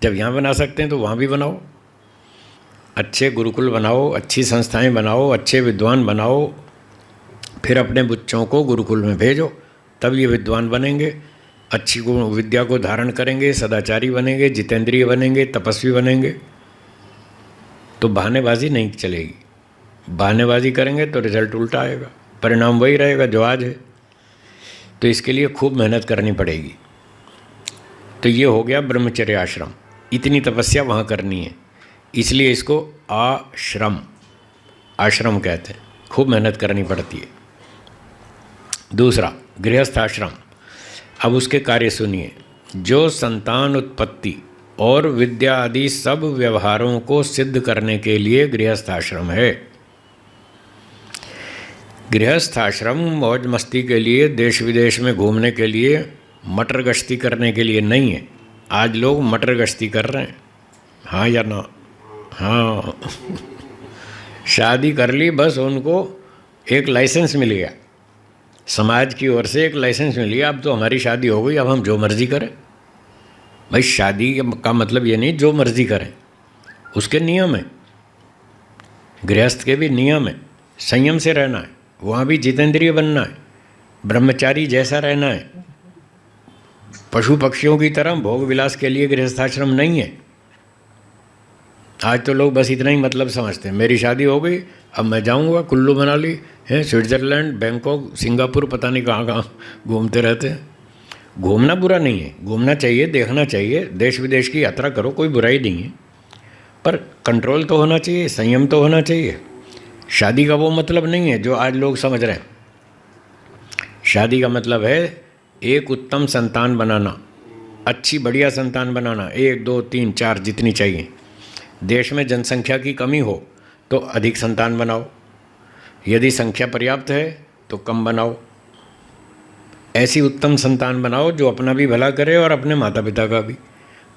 जब यहाँ बना सकते हैं तो वहाँ भी बनाओ। अच्छे गुरुकुल बनाओ, अच्छी संस्थाएं बनाओ, अच्छे विद्वान बनाओ, फिर अपने बच्चों को गुरुकुल में भेजो, तब ये विद्वान बनेंगे, अच्छी विद्या को धारण करेंगे, सदाचारी बनेंगे, जितेंद्रिय बनेंगे, तपस्वी बनेंगे। तो बहानेबाजी नहीं चलेगी। बहानेबाजी करेंगे तो रिजल्ट उल्टा आएगा, परिणाम वही रहेगा जो आज है। तो इसके लिए खूब मेहनत करनी पड़ेगी। तो ये हो गया ब्रह्मचर्य आश्रम। इतनी तपस्या वहाँ करनी है, इसलिए इसको आश्रम कहते हैं। खूब मेहनत करनी पड़ती है। दूसरा गृहस्थ आश्रम। अब उसके कार्य सुनिए। जो संतान उत्पत्ति और विद्या आदि सब व्यवहारों को सिद्ध करने के लिए गृहस्थ आश्रम है। गृहस्थ आश्रम मौज मस्ती के लिए, देश विदेश में घूमने के लिए, मटर गश्ती करने के लिए नहीं है। आज लोग मटर गश्ती कर रहे हैं, हाँ या ना? हाँ शादी कर ली, बस उनको एक लाइसेंस मिल गया, समाज की ओर से एक लाइसेंस मिल गया, अब तो हमारी शादी हो गई, अब हम जो मर्जी करें। भाई शादी का मतलब ये नहीं जो मर्जी करें, उसके नियम है। गृहस्थ के भी नियम है, संयम से रहना है, वहाँ भी जितेंद्रिय बनना है, ब्रह्मचारी जैसा रहना है। पशु पक्षियों की तरह भोग विलास के लिए गृहस्थाश्रम नहीं है। आज तो लोग बस इतना ही मतलब समझते हैं, मेरी शादी हो गई, अब मैं जाऊंगा कुल्लू मनाली है, स्विट्ज़रलैंड, बैंकॉक, सिंगापुर, पता नहीं कहाँ कहाँ घूमते रहते हैं। घूमना बुरा नहीं है, घूमना चाहिए, देखना चाहिए, देश विदेश की यात्रा करो, कोई बुराई नहीं है, पर कंट्रोल तो होना चाहिए, संयम तो होना चाहिए। शादी का वो मतलब नहीं है जो आज लोग समझ रहे हैं। शादी का मतलब है एक उत्तम संतान बनाना, अच्छी बढ़िया संतान बनाना, 1 2 3 4 जितनी चाहिए। देश में जनसंख्या की कमी हो तो अधिक संतान बनाओ, यदि संख्या पर्याप्त है तो कम बनाओ। ऐसी उत्तम संतान बनाओ जो अपना भी भला करे और अपने माता पिता का भी,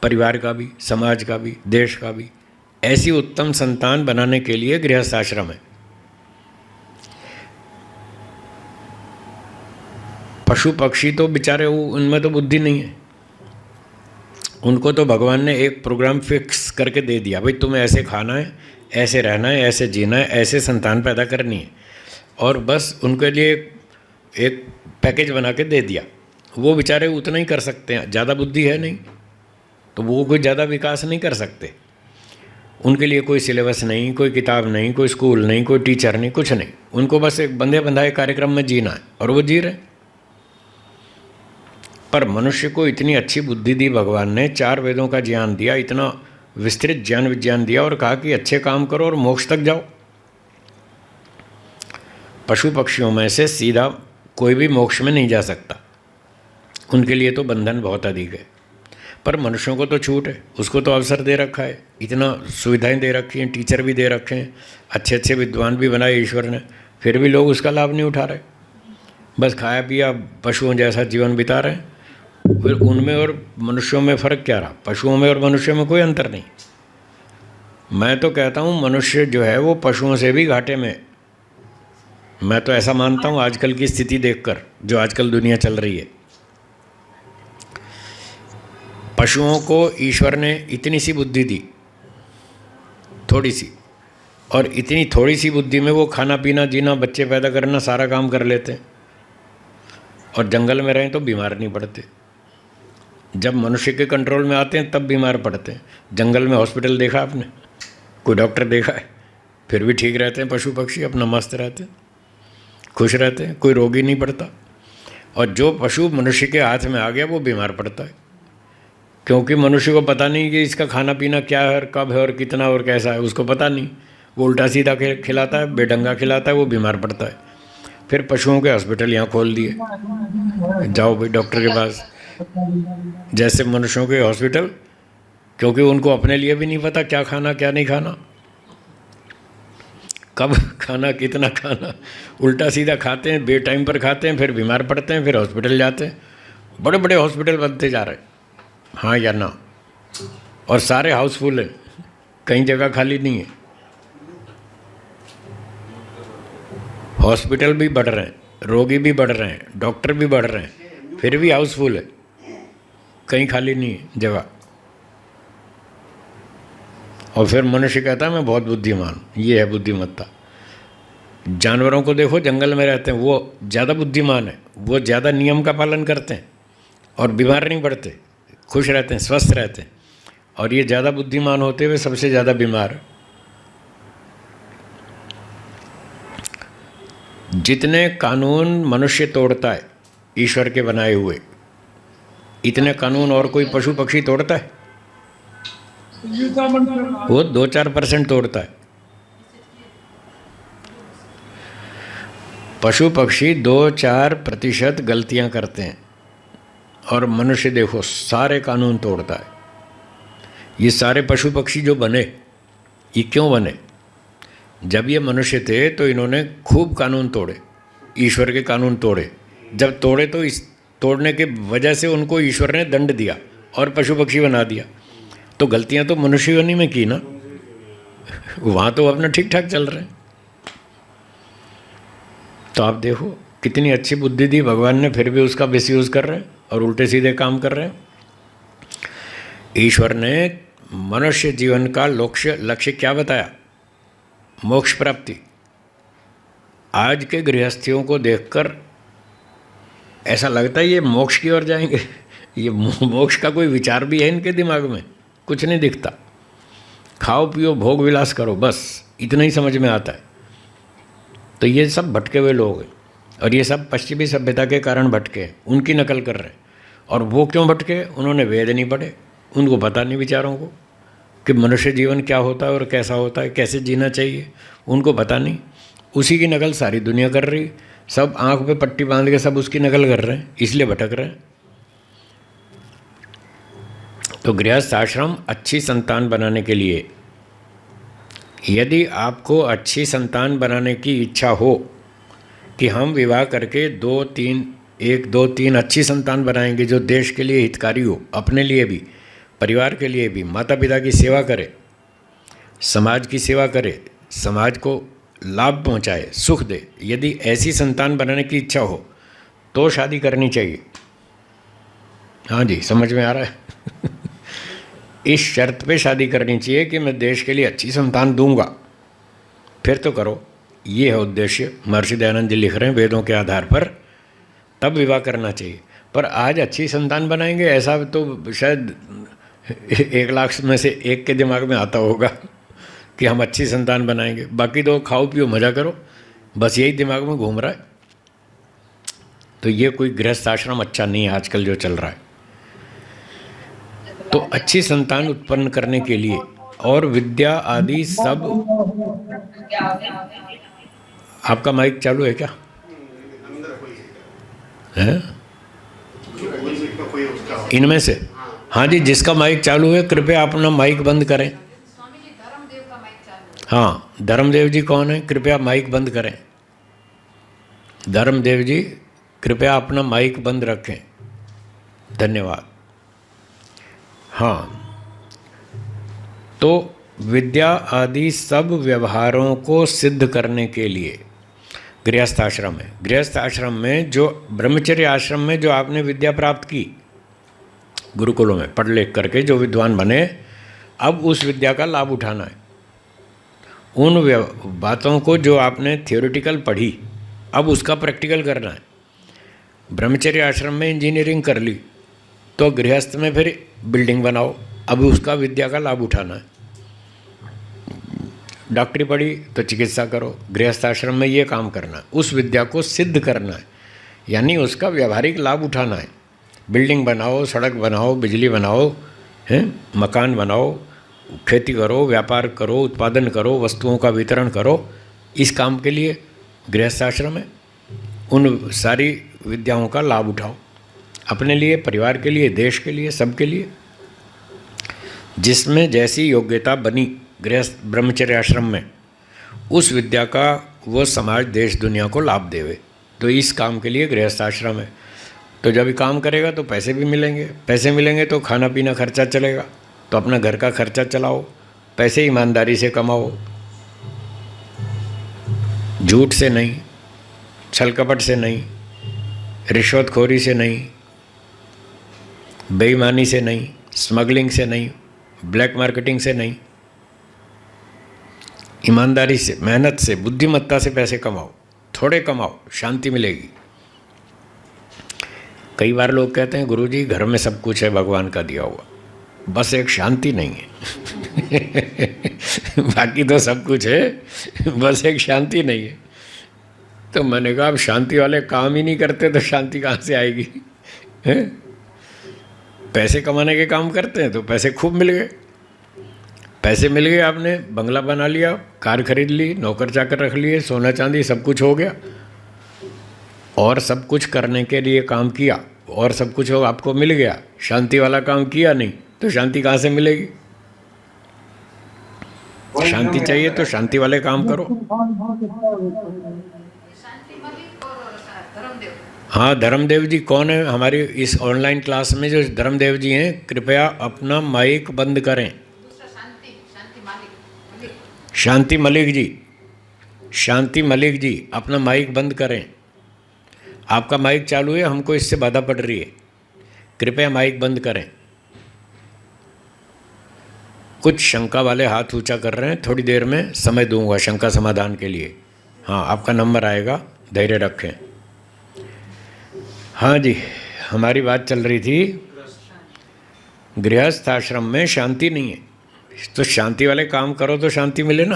परिवार का भी, समाज का भी, देश का भी। ऐसी उत्तम संतान बनाने के लिए गृहस्थ आश्रम है। पशु पक्षी तो बेचारे उनमें तो बुद्धि नहीं है, उनको तो भगवान ने एक प्रोग्राम फिक्स करके दे दिया, भाई तुम्हें ऐसे खाना है, ऐसे रहना है, ऐसे जीना है, ऐसे संतान पैदा करनी है, और बस उनके लिए एक पैकेज बना के दे दिया। वो बेचारे उतना ही कर सकते हैं, ज़्यादा बुद्धि है नहीं, तो वो कोई ज़्यादा विकास नहीं कर सकते। उनके लिए कोई सिलेबस नहीं, कोई किताब नहीं, कोई स्कूल नहीं, कोई टीचर नहीं, कुछ नहीं। उनको बस एक बंधे बंधाए कार्यक्रम में जीना है और वो जी रहे। पर मनुष्य को इतनी अच्छी बुद्धि दी भगवान ने, 4 वेदों का ज्ञान दिया, इतना विस्तृत ज्ञान विज्ञान दिया और कहा कि अच्छे काम करो और मोक्ष तक जाओ। पशु पक्षियों में से सीधा कोई भी मोक्ष में नहीं जा सकता, उनके लिए तो बंधन बहुत अधिक है। पर मनुष्यों को तो छूट है, उसको तो अवसर दे रखा है, इतना सुविधाएं दे रखी हैं, टीचर भी दे रखे हैं, अच्छे अच्छे विद्वान भी बनाए ईश्वर ने, फिर भी लोग उसका लाभ नहीं उठा रहे, बस खाया पिया पशुओं जैसा जीवन बिता रहे हैं। फिर उनमें और मनुष्यों में फ़र्क क्या रहा? पशुओं में और मनुष्यों में कोई अंतर नहीं। मैं तो कहता हूँ मनुष्य जो है वो पशुओं से भी घाटे में। मैं तो ऐसा मानता हूँ आजकल की स्थिति देखकर, जो आजकल दुनिया चल रही है। पशुओं को ईश्वर ने इतनी सी बुद्धि दी, थोड़ी सी, और इतनी थोड़ी सी बुद्धि में वो खाना पीना जीना बच्चे पैदा करना सारा काम कर लेते हैं, और जंगल में रहें तो बीमार नहीं पड़ते। जब मनुष्य के कंट्रोल में आते हैं तब बीमार पड़ते हैं। जंगल में हॉस्पिटल देखा आपने? कोई डॉक्टर देखा है? फिर भी ठीक रहते हैं पशु पक्षी, अपना मस्त रहते हैं, खुश रहते हैं, कोई रोगी नहीं पड़ता। और जो पशु मनुष्य के हाथ में आ गया वो बीमार पड़ता है, क्योंकि मनुष्य को पता नहीं कि इसका खाना पीना क्या है, कब है और कितना और कैसा है, उसको पता नहीं। वो उल्टा सीधा खिलाता है, बेढंगा खिलाता है, वो बीमार पड़ता है। फिर पशुओं के हॉस्पिटल यहाँ खोल दिए, जाओ भाई डॉक्टर के पास, जैसे मनुष्यों के हॉस्पिटल, क्योंकि उनको अपने लिए भी नहीं पता क्या खाना क्या नहीं खाना, कब खाना कितना खाना, उल्टा सीधा खाते हैं, बे टाइम पर खाते हैं, फिर बीमार पड़ते हैं, फिर हॉस्पिटल जाते हैं। बड़े बड़े हॉस्पिटल बनते जा रहे हैं, हाँ या ना, और सारे हाउसफुल हैं, कहीं जगह खाली नहीं है। हॉस्पिटल भी बढ़ रहे हैं, रोगी भी बढ़ रहे हैं, डॉक्टर भी बढ़ रहे हैं, फिर भी हाउसफुल है, कहीं खाली नहीं है जगह। और फिर मनुष्य कहता है मैं बहुत बुद्धिमान, ये है बुद्धिमत्ता। जानवरों को देखो, जंगल में रहते हैं, वो ज़्यादा बुद्धिमान है, वो ज़्यादा नियम का पालन करते हैं और बीमार नहीं पड़ते, खुश रहते हैं, स्वस्थ रहते हैं। और ये ज़्यादा बुद्धिमान होते हुए सबसे ज़्यादा बीमार। जितने कानून मनुष्य तोड़ता है ईश्वर के बनाए हुए, इतने कानून और कोई पशु पक्षी तोड़ता है? वो 2-4% तोड़ता है। पशु पक्षी 2-4% गलतियां करते हैं, और मनुष्य देखो सारे कानून तोड़ता है। ये सारे पशु पक्षी जो बने, ये क्यों बने? जब ये मनुष्य थे तो इन्होंने खूब कानून तोड़े, ईश्वर के कानून तोड़े। जब तोड़े तो इस तोड़ने के वजह से उनको ईश्वर ने दंड दिया और पशु पक्षी बना दिया। तो गलतियां तो मनुष्य योनि में की ना, वहाँ तो अपना ठीक ठाक चल रहे हैं। तो आप देखो कितनी अच्छी बुद्धि दी भगवान ने, फिर भी उसका मिसयूज़ कर रहे हैं और उल्टे सीधे काम कर रहे हैं। ईश्वर ने मनुष्य जीवन का लक्ष्य क्या बताया? मोक्ष प्राप्ति। आज के गृहस्थियों को देखकर ऐसा लगता है ये मोक्ष की ओर जाएंगे। ये मोक्ष का कोई विचार भी है इनके दिमाग में? कुछ नहीं दिखता। खाओ पियो भोग विलास करो, बस इतना ही समझ में आता है। तो ये सब भटके हुए लोग हैं, और ये सब पश्चिमी सभ्यता के कारण भटके हैं, उनकी नकल कर रहे हैं। और वो क्यों भटके? उन्होंने वेद नहीं पढ़े, उनको पता नहीं बेचारों को कि मनुष्य जीवन क्या होता है और कैसा होता है, कैसे जीना चाहिए, उनको पता नहीं। उसी की नकल सारी दुनिया कर रही। सब आंख पे पट्टी बांध के सब उसकी नकल कर रहे हैं, इसलिए भटक रहे हैं। तो गृहस्थ आश्रम अच्छी संतान बनाने के लिए, यदि आपको अच्छी संतान बनाने की इच्छा हो कि हम विवाह करके 1 2 3 अच्छी संतान बनाएंगे जो देश के लिए हितकारी हो, अपने लिए भी, परिवार के लिए भी, माता पिता की सेवा करे, समाज की सेवा करे, समाज को लाभ पहुंचाए, सुख दे, यदि ऐसी संतान बनाने की इच्छा हो तो शादी करनी चाहिए। हाँ जी, समझ में आ रहा है? इस शर्त पे शादी करनी चाहिए कि मैं देश के लिए अच्छी संतान दूंगा, फिर तो करो। ये है उद्देश्य। महर्षि दयानंद जी लिख रहे हैं वेदों के आधार पर, तब विवाह करना चाहिए। पर आज अच्छी संतान बनाएंगे ऐसा तो शायद 1 लाख में से एक के दिमाग में आता होगा कि हम अच्छी संतान बनाएंगे, बाकी तो खाओ पियो मजा करो, बस यही दिमाग में घूम रहा है। तो ये कोई गृहस्थ आश्रम अच्छा नहीं है आजकल जो चल रहा है। तो अच्छी संतान उत्पन्न करने के लिए और विद्या आदि सब। आपका माइक चालू है क्या? है इनमें से? हाँ जी, जिसका माइक चालू है कृपया अपना माइक बंद करें। हाँ, धर्मदेव जी कौन है? कृपया माइक बंद करें। धर्मदेव जी कृपया अपना माइक बंद रखें, धन्यवाद। हाँ, तो विद्या आदि सब व्यवहारों को सिद्ध करने के लिए गृहस्थ आश्रम है। गृहस्थ आश्रम में जो ब्रह्मचर्य आश्रम में जो आपने विद्या प्राप्त की, गुरुकुलों में पढ़ लिख करके जो विद्वान बने, अब उस विद्या का लाभ उठाना है। उन बातों को जो आपने थियोरिटिकल पढ़ी, अब उसका प्रैक्टिकल करना है। ब्रह्मचर्य आश्रम में इंजीनियरिंग कर ली तो गृहस्थ में फिर बिल्डिंग बनाओ, अब उसका विद्या का लाभ उठाना है। डॉक्टरी पढ़ी तो चिकित्सा करो, गृहस्थ आश्रम में ये काम करना है, उस विद्या को सिद्ध करना है, यानी उसका व्यवहारिक लाभ उठाना है। बिल्डिंग बनाओ, सड़क बनाओ, बिजली बनाओ, हैं, मकान बनाओ, खेती करो, व्यापार करो, उत्पादन करो, वस्तुओं का वितरण करो, इस काम के लिए गृहस्थ आश्रम है। उन सारी विद्याओं का लाभ उठाओ, अपने लिए, परिवार के लिए, देश के लिए, सबके लिए। जिसमें जैसी योग्यता बनी गृहस्थ ब्रह्मचर्य आश्रम में, उस विद्या का वो समाज, देश, दुनिया को लाभ देवे। तो इस काम के लिए गृहस्थ आश्रम है। तो जब भी काम करेगा तो पैसे भी मिलेंगे, पैसे मिलेंगे तो खाना पीना खर्चा चलेगा, तो अपना घर का खर्चा चलाओ, पैसे ईमानदारी से कमाओ, झूठ से नहीं, छल कपट से नहीं, रिश्वतखोरी से नहीं, बेईमानी से नहीं, स्मगलिंग से नहीं, ब्लैक मार्केटिंग से नहीं, ईमानदारी से, मेहनत से, बुद्धिमत्ता से पैसे कमाओ, थोड़े कमाओ, शांति मिलेगी। कई बार लोग कहते हैं गुरुजी घर में सब कुछ है भगवान का दिया हुआ, बस एक शांति नहीं है बाकी तो सब कुछ है, बस एक शांति नहीं है। तो मैंने कहा अब शांति वाले काम ही नहीं करते तो शांति कहाँ से आएगी? है? पैसे कमाने के काम करते हैं तो पैसे खूब मिल गए, पैसे मिल गए, आपने बंगला बना लिया, कार खरीद ली, नौकर चाकर रख लिए, सोना चांदी सब कुछ हो गया, और सब कुछ करने के लिए काम किया और सब कुछ आपको मिल गया, शांति वाला काम किया नहीं तो शांति कहाँ से मिलेगी? शांति चाहिए तो शांति वाले काम करो। हाँ, धर्मदेव जी कौन है हमारी इस ऑनलाइन क्लास में? जो धर्मदेव जी हैं कृपया अपना माइक बंद करें। शांति मलिक जी, शांति मलिक जी अपना माइक बंद करें। आपका माइक चालू है, हमको इससे बाधा पड़ रही है, कृपया माइक बंद करें। कुछ शंका वाले हाथ ऊंचा कर रहे हैं, थोड़ी देर में समय दूंगा शंका समाधान के लिए। हाँ, आपका नंबर आएगा, धैर्य रखें। हाँ जी, हमारी बात चल रही थी गृहस्थ आश्रम में शांति नहीं है, तो शांति वाले काम करो तो शांति मिले ना।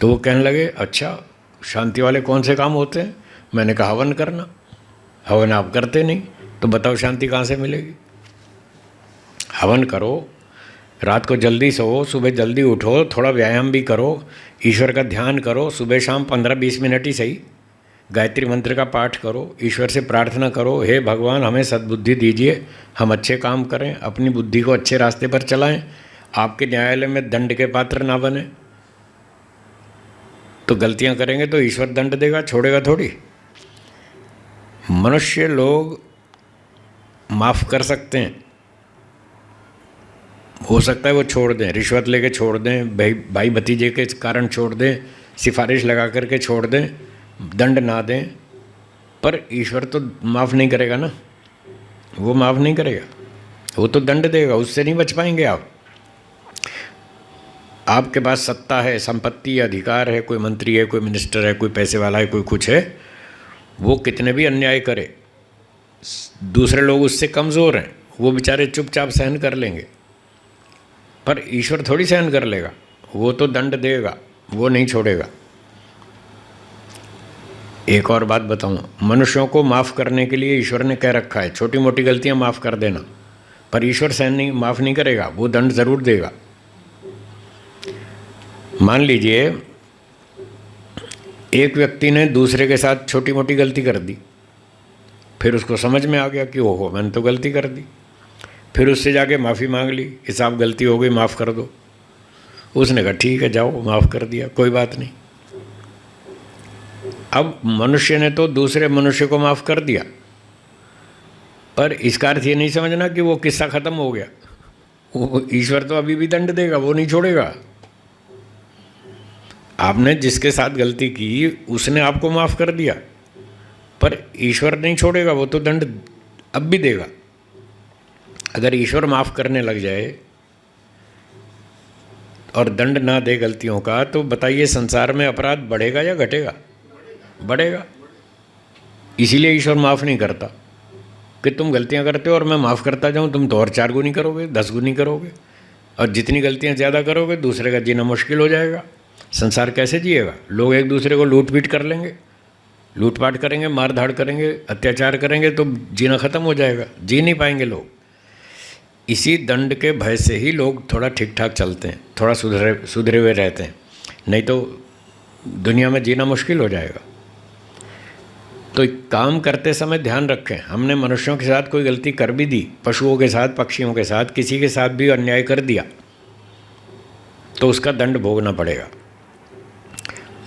तो वो कहने लगे अच्छा शांति वाले कौन से काम होते हैं? मैंने कहा हवन करना। हवन आप करते नहीं तो बताओ शांति कहाँ से मिलेगी? हवन करो, रात को जल्दी सो, सुबह जल्दी उठो, थोड़ा व्यायाम भी करो, ईश्वर का ध्यान करो, सुबह शाम 15-20 मिनट ही सही, गायत्री मंत्र का पाठ करो, ईश्वर से प्रार्थना करो, हे भगवान हमें सद्बुद्धि दीजिए, हम अच्छे काम करें, अपनी बुद्धि को अच्छे रास्ते पर चलाएं, आपके न्यायालय में दंड के पात्र ना बने। तो गलतियां करेंगे तो ईश्वर दंड देगा, छोड़ेगा थोड़ी। मनुष्य लोग माफ़ कर सकते हैं, हो सकता है वो छोड़ दें, रिश्वत लेके छोड़ दें, भाई भतीजे के कारण छोड़ दें, सिफारिश लगा करके छोड़ दें, दंड ना दें, पर ईश्वर तो माफ़ नहीं करेगा ना, वो माफ़ नहीं करेगा, वो तो दंड देगा, उससे नहीं बच पाएंगे आप। आपके पास सत्ता है, संपत्ति, अधिकार है, कोई मंत्री है, कोई मिनिस्टर है, कोई पैसे वाला है, कोई कुछ है, वो कितने भी अन्याय करे, दूसरे लोग उससे कमज़ोर हैं, वो बेचारे चुपचाप सहन कर लेंगे, पर ईश्वर थोड़ी सहन कर लेगा, वो तो दंड देगा, वो नहीं छोड़ेगा। एक और बात बताऊं, मनुष्यों को माफ़ करने के लिए ईश्वर ने कह रखा है छोटी मोटी गलतियां माफ़ कर देना, पर ईश्वर सहन नहीं, माफ़ नहीं करेगा, वो दंड ज़रूर देगा। मान लीजिए एक व्यक्ति ने दूसरे के साथ छोटी मोटी गलती कर दी, फिर उसको समझ में आ गया कि ओहो मैंने तो गलती कर दी, फिर उससे जाके माफ़ी मांग ली कि साहब गलती हो गई, माफ़ कर दो। उसने कहा ठीक है जाओ, माफ़ कर दिया, कोई बात नहीं। अब मनुष्य ने तो दूसरे मनुष्य को माफ़ कर दिया, पर इसका अर्थ ये नहीं समझना कि वो किस्सा ख़त्म हो गया, वो ईश्वर तो अभी भी दंड देगा, वो नहीं छोड़ेगा। आपने जिसके साथ गलती की उसने आपको माफ़ कर दिया, पर ईश्वर नहीं छोड़ेगा, वो तो दंड अब भी देगा। अगर ईश्वर माफ़ करने लग जाए और दंड ना दे गलतियों का, तो बताइए संसार में अपराध बढ़ेगा या घटेगा? बढ़ेगा। इसीलिए ईश्वर माफ़ नहीं करता कि तुम गलतियां करते हो और मैं माफ़ करता जाऊं, तुम तो और 4 गुनी करोगे, 10 गुनी करोगे, और जितनी गलतियां ज़्यादा करोगे दूसरे का जीना मुश्किल हो जाएगा। संसार कैसे जिएगा? लोग एक दूसरे को लूट पीट कर लेंगे, लूटपाट करेंगे, मार धाड़ करेंगे, अत्याचार करेंगे, तो जीना ख़त्म हो जाएगा, जी नहीं पाएंगे लोग। इसी दंड के भय से ही लोग थोड़ा ठीक ठाक चलते हैं, थोड़ा सुधरे हुए रहते हैं, नहीं तो दुनिया में जीना मुश्किल हो जाएगा। तो काम करते समय ध्यान रखें, हमने मनुष्यों के साथ कोई गलती कर भी दी, पशुओं के साथ, पक्षियों के साथ, किसी के साथ भी अन्याय कर दिया, तो उसका दंड भोगना पड़ेगा।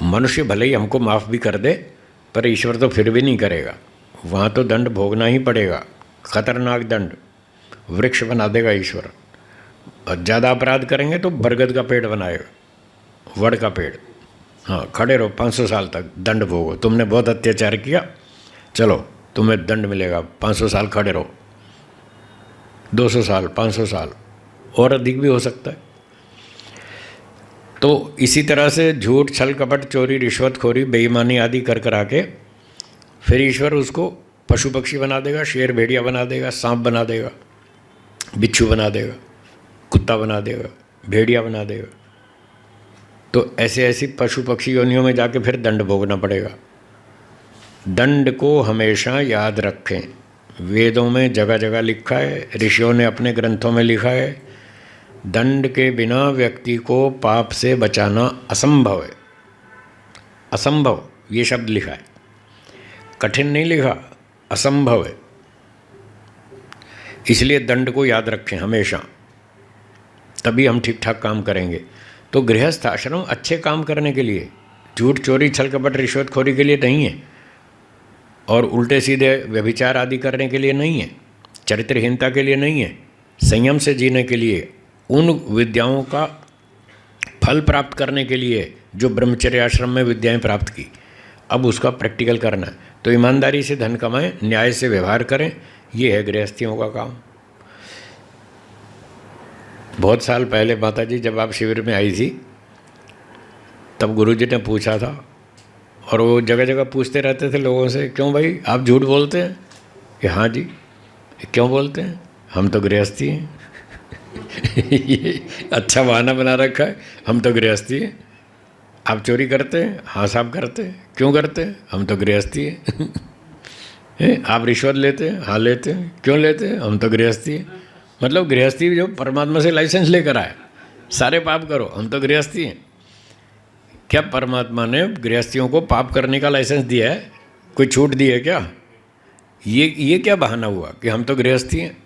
मनुष्य भले ही हमको माफ़ भी कर दे, पर ईश्वर तो फिर भी नहीं करेगा, वहाँ तो दंड भोगना ही पड़ेगा, खतरनाक दंड, वृक्ष बना देगा ईश्वर। और ज़्यादा अपराध करेंगे तो बरगद का पेड़ बनाएगा, वड़ का पेड़। हाँ, खड़े रहो 500 साल तक, दंड भोगो, तुमने बहुत अत्याचार किया, चलो तुम्हें दंड मिलेगा, 500 साल खड़े रहो, 200 साल, 500 साल, और अधिक भी हो सकता है। तो इसी तरह से झूठ, छल कपट, चोरी, रिश्वतखोरी, बेईमानी आदि कर करा के फिर ईश्वर उसको पशु पक्षी बना देगा, शेर भेड़िया बना देगा, सांप बना देगा, बिच्छू बना देगा, कुत्ता बना देगा, भेड़िया बना देगा। तो ऐसी पशु पक्षी योनियों में जाके फिर दंड भोगना पड़ेगा। दंड को हमेशा याद रखें, वेदों में जगह जगह लिखा है, ऋषियों ने अपने ग्रंथों में लिखा है, दंड के बिना व्यक्ति को पाप से बचाना असंभव है। असंभव ये शब्द लिखा है, कठिन नहीं लिखा, असंभव है। इसलिए दंड को याद रखें हमेशा, तभी हम ठीक ठाक काम करेंगे। तो गृहस्थ आश्रम अच्छे काम करने के लिए, झूठ, चोरी, छल कपट, रिश्वतखोरी के लिए नहीं है, और उल्टे सीधे व्यभिचार आदि करने के लिए नहीं है, चरित्रहीनता के लिए नहीं है, संयम से जीने के लिए, उन विद्याओं का फल प्राप्त करने के लिए जो ब्रह्मचर्य आश्रम में विद्याएं प्राप्त की, अब उसका प्रैक्टिकल करना है। तो ईमानदारी से धन कमाएं, न्याय से व्यवहार करें, ये है गृहस्थियों का काम। बहुत साल पहले माता जी जब आप शिविर में आई थी, तब गुरुजी ने पूछा था, और वो जगह जगह पूछते रहते थे लोगों से, क्यों भाई आप झूठ बोलते हैं? कि हाँ जी। क्यों बोलते हैं? हम तो गृहस्थी हैं। ये अच्छा बहाना बना रखा है, हम तो गृहस्थी हैं। आप चोरी करते हैं? हाँ साहब करते हैं। क्यों करते हैं? हम तो गृहस्थी हैं। आप रिश्वत लेते हैं? हाँ लेते हैं। क्यों लेते हैं? हम तो गृहस्थी हैं। मतलब गृहस्थी जो परमात्मा से लाइसेंस लेकर आए, सारे पाप करो, हम तो गृहस्थी हैं। क्या परमात्मा ने गृहस्थियों को पाप करने का लाइसेंस दिया है? कोई छूट दी है क्या? ये क्या बहाना हुआ कि हम तो गृहस्थी हैं?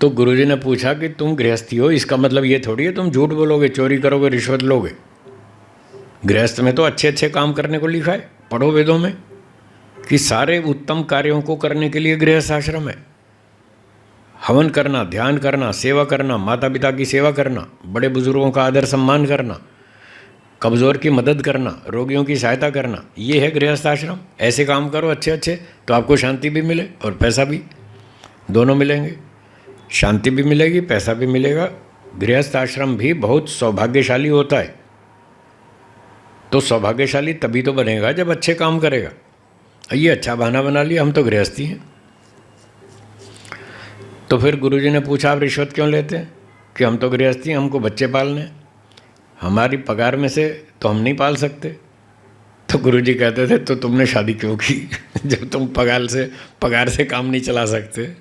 तो गुरुजी ने पूछा कि तुम गृहस्थी हो, इसका मतलब ये थोड़ी है तुम झूठ बोलोगे, चोरी करोगे, रिश्वत लोगे। गृहस्थ में तो अच्छे अच्छे काम करने को लिखा है, पढ़ो वेदों में कि सारे उत्तम कार्यों को करने के लिए गृहस्थ आश्रम है। हवन करना, ध्यान करना, सेवा करना, माता पिता की सेवा करना, बड़े बुजुर्गों का आदर सम्मान करना, कमज़ोर की मदद करना, रोगियों की सहायता करना, ये है गृहस्थ आश्रम। ऐसे काम करो अच्छे अच्छे तो आपको शांति भी मिले और पैसा भी, दोनों मिलेंगे। शांति भी मिलेगी, पैसा भी मिलेगा। गृहस्थ आश्रम भी बहुत सौभाग्यशाली होता है। तो सौभाग्यशाली तभी तो बनेगा जब अच्छे काम करेगा। ये अच्छा बहाना बना लिया, हम तो गृहस्थी हैं। तो फिर गुरुजी ने पूछा आप रिश्वत क्यों लेते हैं? कि हम तो गृहस्थी हैं, हमको बच्चे पालने हैं, हमारी पगार में से तो हम नहीं पाल सकते। तो गुरुजी कहते थे तो तुमने शादी क्यों की जब तुम पगार से काम नहीं चला सकते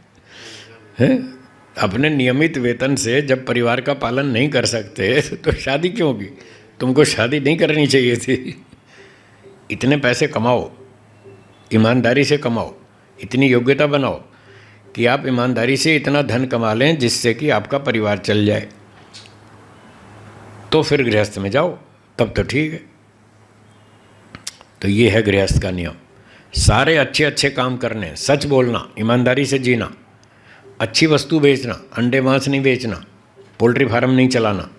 हैं? अपने नियमित वेतन से जब परिवार का पालन नहीं कर सकते तो शादी क्यों की? तुमको शादी नहीं करनी चाहिए थी। इतने पैसे कमाओ, ईमानदारी से कमाओ, इतनी योग्यता बनाओ कि आप ईमानदारी से इतना धन कमा लें जिससे कि आपका परिवार चल जाए, तो फिर गृहस्थ में जाओ, तब तो ठीक है। तो ये है गृहस्थ का नियम। सारे अच्छे अच्छे काम करने, सच बोलना, ईमानदारी से जीना, अच्छी वस्तु बेचना, अंडे मांस नहीं बेचना, पोल्ट्री फार्म नहीं चलाना,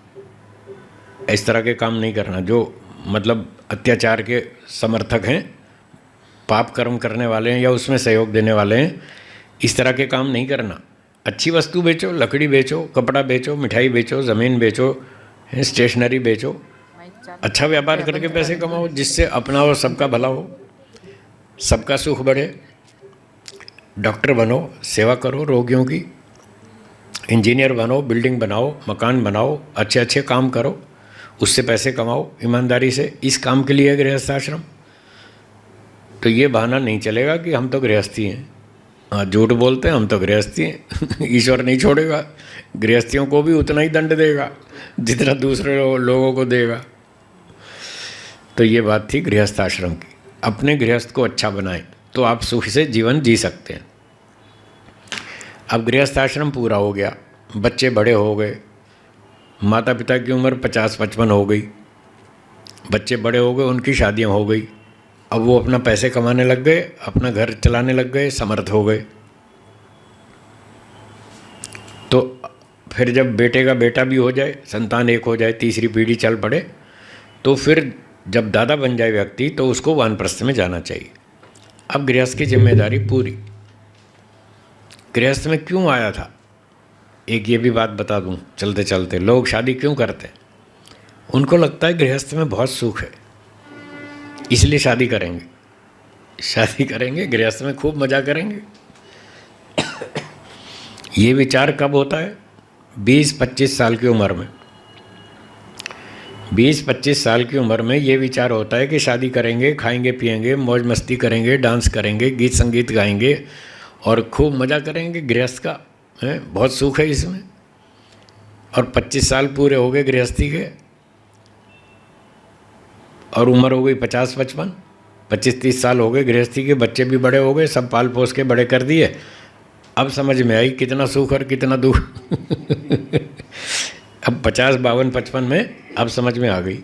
इस तरह के काम नहीं करना। जो मतलब अत्याचार के समर्थक हैं, पाप कर्म करने वाले हैं या उसमें सहयोग देने वाले हैं, इस तरह के काम नहीं करना। अच्छी वस्तु बेचो, लकड़ी बेचो, कपड़ा बेचो, मिठाई बेचो, ज़मीन बेचो, स्टेशनरी बेचो, अच्छा व्यापार करके पैसे कमाओ जिससे अपना और सबका भला हो, सबका सुख बढ़े। डॉक्टर बनो, सेवा करो रोगियों की, इंजीनियर बनो, बिल्डिंग बनाओ, मकान बनाओ, अच्छे अच्छे काम करो, उससे पैसे कमाओ ईमानदारी से। इस काम के लिए गृहस्थ आश्रम। तो ये बहाना नहीं चलेगा कि हम तो गृहस्थी हैं। हाँ, झूठ बोलते हैं, हम तो गृहस्थी हैं। ईश्वर नहीं छोड़ेगा, गृहस्थियों को भी उतना ही दंड देगा जितना दूसरे लोगों को देगा। तो ये बात थी गृहस्थ आश्रम की। अपने गृहस्थ को अच्छा बनाएं तो आप सुख से जीवन जी सकते हैं। अब गृहस्थ आश्रम पूरा हो गया, बच्चे बड़े हो गए, माता पिता की उम्र 50-55 हो गई, बच्चे बड़े हो गए, उनकी शादियां हो गई, अब वो अपना पैसे कमाने लग गए, अपना घर चलाने लग गए, समर्थ हो गए। तो फिर जब बेटे का बेटा भी हो जाए, संतान एक हो जाए, तीसरी पीढ़ी चल पड़े, तो फिर जब दादा बन जाए व्यक्ति तो उसको वानप्रस्थ में जाना चाहिए। अब गृहस्थ की जिम्मेदारी पूरी। गृहस्थ में क्यों आया था, एक ये भी बात बता दूं चलते चलते। लोग शादी क्यों करते हैं? उनको लगता है गृहस्थ में बहुत सुख है, इसलिए शादी करेंगे। शादी करेंगे, गृहस्थ में खूब मज़ा करेंगे। ये विचार कब होता है? 20-25 साल की उम्र में। 20-25 साल की उम्र में ये विचार होता है कि शादी करेंगे, खाएंगे पिएंगे, मौज मस्ती करेंगे, डांस करेंगे, गीत संगीत गाएंगे और खूब मज़ा करेंगे। गृहस्थ का है, बहुत सुख है इसमें। और 25 साल पूरे हो गए गृहस्थी के और उम्र हो गई 50-55, 25-30 साल हो गए गृहस्थी के, बच्चे भी बड़े हो गए, सब पाल पोस के बड़े कर दिए। अब समझ में आई कितना सुख और कितना दुख। अब 50, 52, 55 में अब समझ में आ गई।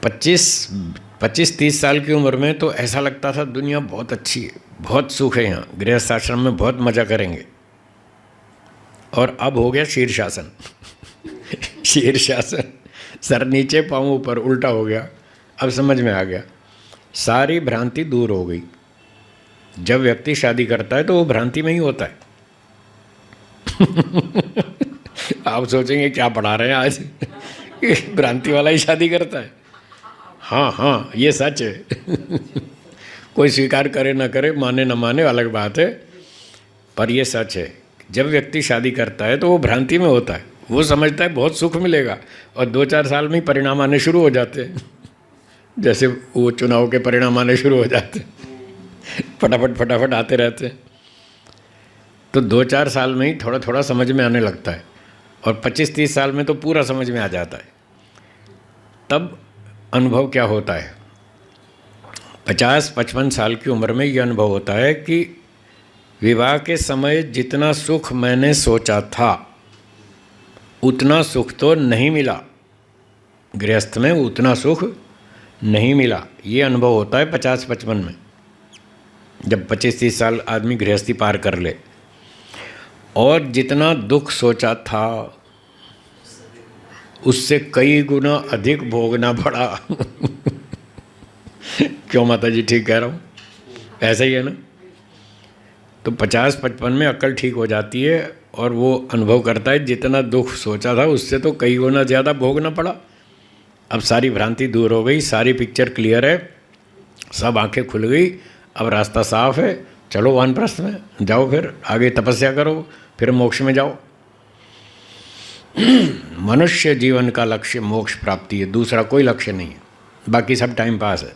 25-30 साल की उम्र में तो ऐसा लगता था दुनिया बहुत अच्छी है, बहुत सुख है यहाँ, गृहस्थ आश्रम में बहुत मज़ा करेंगे। और अब हो गया शीर्षासन। शीर्षासन, सर नीचे पाँव ऊपर, उल्टा हो गया। अब समझ में आ गया, सारी भ्रांति दूर हो गई। जब व्यक्ति शादी करता है तो वो भ्रांति में ही होता है। आप सोचेंगे क्या पढ़ा रहे हैं आज, भ्रांति वाला ही शादी करता है। हाँ हाँ, ये सच है। कोई स्वीकार करे ना करे, माने ना माने, अलग बात है, पर ये सच है। जब व्यक्ति शादी करता है तो वो भ्रांति में होता है। वो समझता है बहुत सुख मिलेगा और 2-4 साल में ही परिणाम आने शुरू हो जाते हैं। जैसे वो चुनाव के परिणाम आने शुरू हो जाते हैं, फटाफट आते रहते हैं। तो 2-4 साल में ही थोड़ा थोड़ा समझ में आने लगता है और 25-30 साल में तो पूरा समझ में आ जाता है। तब अनुभव क्या होता है? 50-55 साल की उम्र में ये अनुभव होता है कि विवाह के समय जितना सुख मैंने सोचा था उतना सुख तो नहीं मिला, गृहस्थ में उतना सुख नहीं मिला। ये अनुभव होता है 50-55 में, जब 25-30 साल आदमी गृहस्थी पार कर ले। और जितना दुख सोचा था उससे कई गुना अधिक भोगना पड़ा। क्यों माता जी, ठीक कह रहा हूँ? ऐसा ही है ना। तो 50-55 में अक्ल ठीक हो जाती है और वो अनुभव करता है जितना दुख सोचा था उससे तो कई गुना ज़्यादा भोगना पड़ा। अब सारी भ्रांति दूर हो गई, सारी पिक्चर क्लियर है, सब आंखें खुल गई, अब रास्ता साफ है। चलो वानप्रस्थ में जाओ, फिर आगे तपस्या करो, फिर मोक्ष में जाओ। मनुष्य जीवन का लक्ष्य मोक्ष प्राप्ति है, दूसरा कोई लक्ष्य नहीं है। बाकी सब टाइम पास है।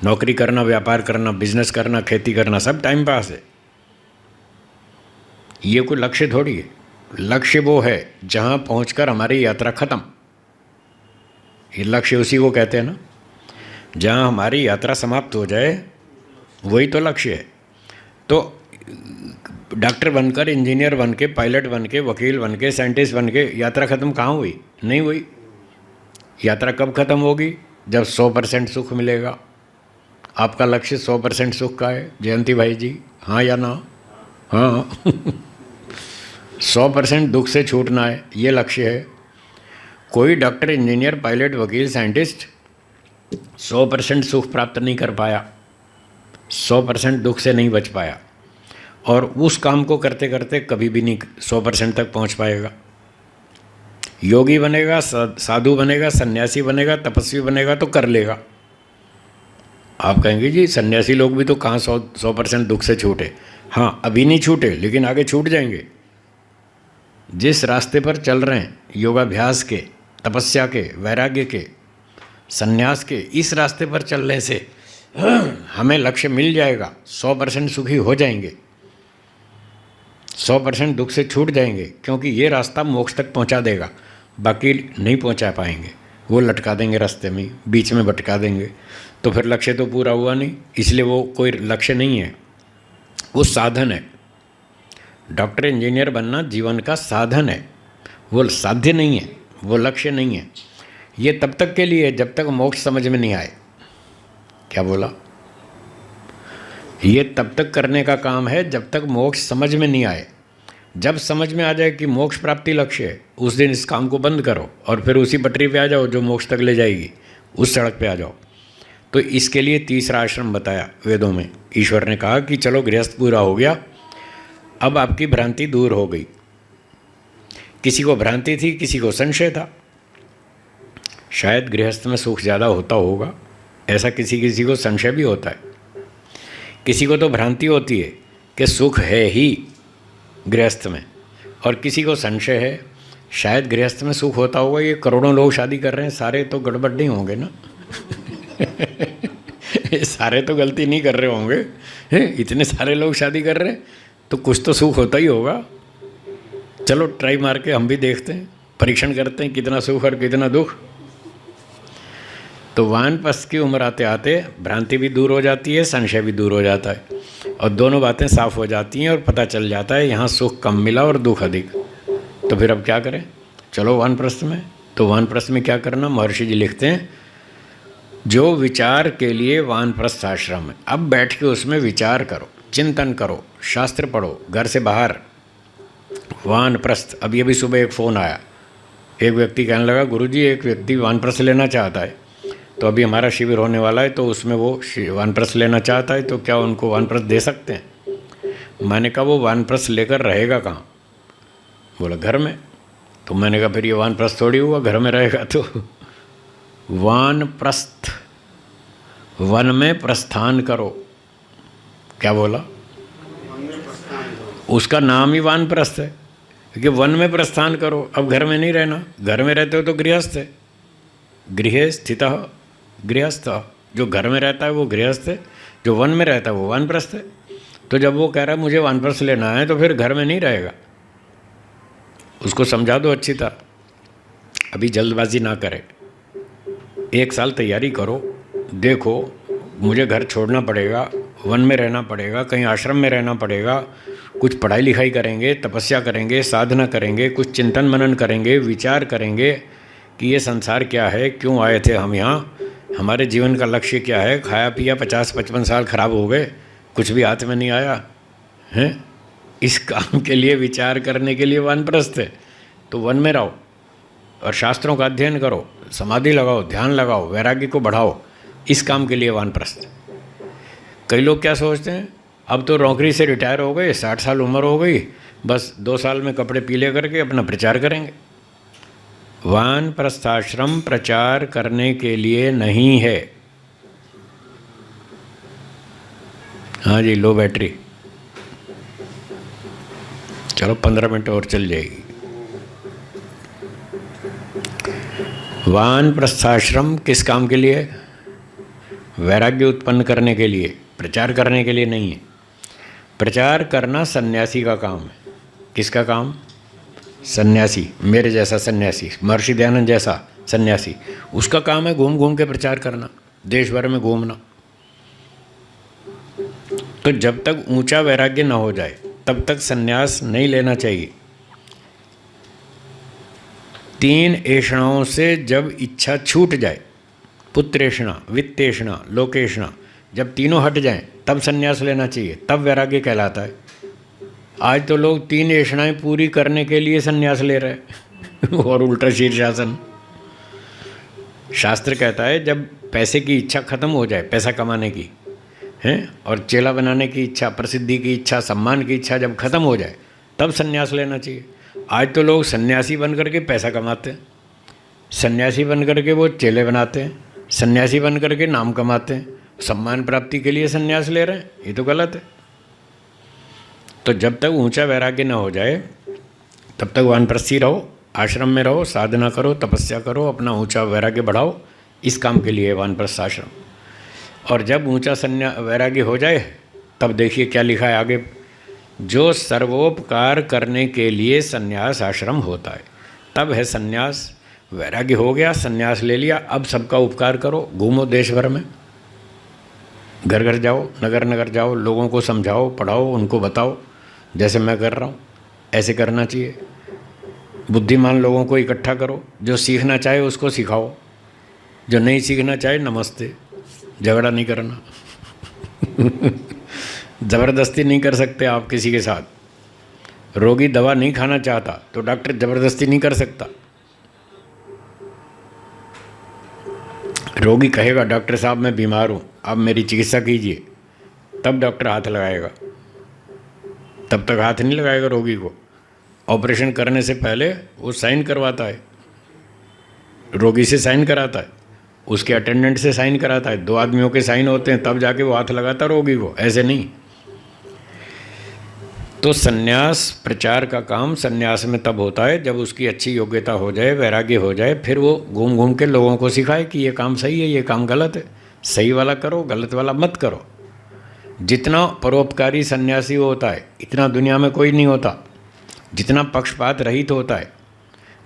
नौकरी करना, व्यापार करना, बिजनेस करना, खेती करना, सब टाइम पास है। ये कोई लक्ष्य थोड़ी है। लक्ष्य वो है जहाँ पहुंचकर हमारी यात्रा खत्म। ये लक्ष्य उसी को कहते हैं ना, जहाँ हमारी यात्रा समाप्त हो जाए, वही तो लक्ष्य है। तो डॉक्टर बनकर, इंजीनियर बन के, पायलट बन के, वकील बन के, साइंटिस्ट बन के यात्रा ख़त्म कहाँ हुई? नहीं हुई। यात्रा कब ख़त्म होगी? जब 100% सुख मिलेगा। आपका लक्ष्य 100% सुख का है जयंती भाई जी, हाँ या ना? हाँ। 100% दुख से छूटना है, ये लक्ष्य है। कोई डॉक्टर, इंजीनियर, पायलट, वकील, साइंटिस्ट 100% सुख प्राप्त नहीं कर पाया, 100% दुख से नहीं बच पाया, और उस काम को करते करते कभी भी नहीं 100% तक पहुंच पाएगा। योगी बनेगा, साधु बनेगा, सन्यासी बनेगा, तपस्वी बनेगा तो कर लेगा। आप कहेंगे जी सन्यासी लोग भी तो कहाँ 100% दुख से छूटे। हाँ, अभी नहीं छूटे, लेकिन आगे छूट जाएंगे। जिस रास्ते पर चल रहे हैं, योगाभ्यास के, तपस्या के, वैराग्य के, सन्यास के, इस रास्ते पर चलने से हमें लक्ष्य मिल जाएगा। 100% सुखी हो जाएंगे, 100% दुख से छूट जाएंगे, क्योंकि ये रास्ता मोक्ष तक पहुंचा देगा। बाकी नहीं पहुंचा पाएंगे, वो लटका देंगे रास्ते में, बीच में भटका देंगे, तो फिर लक्ष्य तो पूरा हुआ नहीं। इसलिए वो कोई लक्ष्य नहीं है, वो साधन है। डॉक्टर, इंजीनियर बनना जीवन का साधन है, वो साध्य नहीं है, वो लक्ष्य नहीं है। ये तब तक के लिए जब तक मोक्ष समझ में नहीं आए। क्या बोला? ये तब तक करने का काम है जब तक मोक्ष समझ में नहीं आए। जब समझ में आ जाए कि मोक्ष प्राप्ति लक्ष्य है, उस दिन इस काम को बंद करो और फिर उसी पटरी पे आ जाओ जो मोक्ष तक ले जाएगी, उस सड़क पे आ जाओ। तो इसके लिए तीसरा आश्रम बताया वेदों में। ईश्वर ने कहा कि चलो गृहस्थ पूरा हो गया, अब आपकी भ्रांति दूर हो गई। किसी को भ्रांति थी, किसी को संशय था, शायद गृहस्थ में सुख ज़्यादा होता होगा, ऐसा किसी किसी को संशय भी होता है। किसी को तो भ्रांति होती है कि सुख है ही गृहस्थ में, और किसी को संशय है शायद गृहस्थ में सुख होता होगा। ये करोड़ों लोग शादी कर रहे हैं, सारे तो गड़बड़ नहीं होंगे ना? सारे तो गलती नहीं कर रहे होंगे। इतने सारे लोग शादी कर रहे हैं तो कुछ तो सुख होता ही होगा। चलो ट्राई मार के हम भी देखते हैं, परीक्षण करते हैं कितना सुख और कितना दुख। तो वानप्रस्थ की उम्र आते आते भ्रांति भी दूर हो जाती है, संशय भी दूर हो जाता है, और दोनों बातें साफ हो जाती हैं और पता चल जाता है यहाँ सुख कम मिला और दुख अधिक। तो फिर अब क्या करें? चलो वानप्रस्थ में। तो वानप्रस्थ में क्या करना? महर्षि जी लिखते हैं, जो विचार के लिए वानप्रस्थ आश्रम है, अब बैठ के उसमें विचार करो, चिंतन करो, शास्त्र पढ़ो, घर से बाहर वानप्रस्थ। अभी सुबह एक फ़ोन आया, एक व्यक्ति कहने लगा, गुरुजी एक व्यक्ति वानप्रस्थ लेना चाहता है, तो अभी हमारा शिविर होने वाला है, तो उसमें वो वानप्रस्थ लेना चाहता है, तो क्या उनको वानप्रस्थ दे सकते हैं? मैंने कहा वो वानप्रस्थ लेकर रहेगा कहाँ? बोला घर में। तो मैंने कहा फिर ये वानप्रस्थ थोड़ी हुआ, घर में रहेगा। तो वानप्रस्थ, वन में प्रस्थान करो। क्या बोला? उसका नाम ही वानप्रस्थ है, क्योंकि वन में प्रस्थान करो। अब घर में नहीं रहना, घर में रहते हो तो गृहस्थ है, गृहे स्थितः गृहस्थ। जो घर में रहता है वो गृहस्थ है, जो वन में रहता है वो वानप्रस्थ है। तो जब वो कह रहा है मुझे वानप्रस्थ लेना है, तो फिर घर में नहीं रहेगा। उसको समझा दो अच्छी तरह, अभी जल्दबाजी ना करे, 1 साल तैयारी करो, देखो मुझे घर छोड़ना पड़ेगा, वन में रहना पड़ेगा, कहीं आश्रम में रहना पड़ेगा, कुछ पढ़ाई लिखाई करेंगे, तपस्या करेंगे, साधना करेंगे, कुछ चिंतन मनन करेंगे, विचार करेंगे कि ये संसार क्या है, क्यों आए थे हम यहाँ, हमारे जीवन का लक्ष्य क्या है। खाया पिया 50-55 साल खराब हो गए, कुछ भी हाथ में नहीं आया हैं। इस काम के लिए विचार करने के लिए वानप्रस्थ है। तो वन में रहो और शास्त्रों का अध्ययन करो, समाधि लगाओ, ध्यान लगाओ, वैराग्य को बढ़ाओ। इस काम के लिए वानप्रस्थ। कई लोग क्या सोचते हैं, अब तो नौकरी से रिटायर हो गए, 60 साल उम्र हो गई, बस 2 साल में कपड़े पीले करके अपना प्रचार करेंगे। वानप्रस्थाश्रम प्रचार करने के लिए नहीं है। हाँ जी, लो बैटरी, चलो 15 मिनट और चल जाएगी। वानप्रस्थाश्रम किस काम के लिए? वैराग्य उत्पन्न करने के लिए, प्रचार करने के लिए नहीं है। प्रचार करना सन्यासी का काम है। किसका काम? सन्यासी, मेरे जैसा सन्यासी, महर्षि दयानंद जैसा सन्यासी, उसका काम है घूम घूम के प्रचार करना, देश भर में घूमना। तो जब तक ऊंचा वैराग्य न हो जाए तब तक सन्यास नहीं लेना चाहिए। 3 ऐषणाओं से जब इच्छा छूट जाए, पुत्रेषणा, वित्तेषणा, लोकेषणा, जब तीनों हट जाएं तब सन्यास लेना चाहिए, तब वैराग्य कहलाता है। आज तो लोग 3 ऐषणाएं पूरी करने के लिए सन्यास ले रहे हैं और उल्टा शीर्षासन। शास्त्र कहता है जब पैसे की इच्छा खत्म हो जाए, पैसा कमाने की हैं, और चेला बनाने की इच्छा, प्रसिद्धि की इच्छा, सम्मान की इच्छा जब खत्म हो जाए तब सन्यास लेना चाहिए। आज तो लोग सन्यासी बन करके पैसा कमाते हैं, सन्यासी बन करके वो चेले बनाते हैं, सन्यासी बन करके नाम कमाते हैं, सम्मान प्राप्ति के लिए सन्यास ले रहे हैं। ये तो गलत है। तो जब तक ऊंचा वैराग्य न हो जाए तब तक वानप्रस्थी रहो, आश्रम में रहो, साधना करो, तपस्या करो, अपना ऊंचा वैराग्य बढ़ाओ। इस काम के लिए वानप्रस्थ आश्रम। और जब ऊंचा वैराग्य हो जाए तब देखिए क्या लिखा है आगे, जो सर्वोपकार करने के लिए सन्यास आश्रम होता है, तब है सन्यास। वैराग्य हो गया, सन्यास ले लिया, अब सबका उपकार करो, घूमो देश भर में, घर घर जाओ, नगर नगर जाओ, लोगों को समझाओ, पढ़ाओ, उनको बताओ, जैसे मैं कर रहा हूँ ऐसे करना चाहिए। बुद्धिमान लोगों को इकट्ठा करो, जो सीखना चाहे उसको सिखाओ, जो नहीं सीखना चाहे नमस्ते, झगड़ा नहीं करना ज़बरदस्ती नहीं कर सकते आप किसी के साथ। रोगी दवा नहीं खाना चाहता तो डॉक्टर ज़बरदस्ती नहीं कर सकता। रोगी कहेगा डॉक्टर साहब मैं बीमार हूँ, आप मेरी चिकित्सा कीजिए, तब डॉक्टर हाथ लगाएगा, तब तक हाथ नहीं लगाएगा रोगी को। ऑपरेशन करने से पहले वो साइन करवाता है, रोगी से साइन कराता है, उसके अटेंडेंट से साइन कराता है, 2 आदमियों के साइन होते हैं, तब जाके वो हाथ लगाता रोगी को, ऐसे नहीं। तो सन्यास प्रचार का काम सन्यास में तब होता है जब उसकी अच्छी योग्यता हो जाए, वैराग्य हो जाए, फिर वो घूम घूम के लोगों को सिखाए कि ये काम सही है, ये काम गलत है, सही वाला करो, गलत वाला मत करो। जितना परोपकारी सन्यासी होता है इतना दुनिया में कोई नहीं होता। जितना पक्षपात रहित होता है,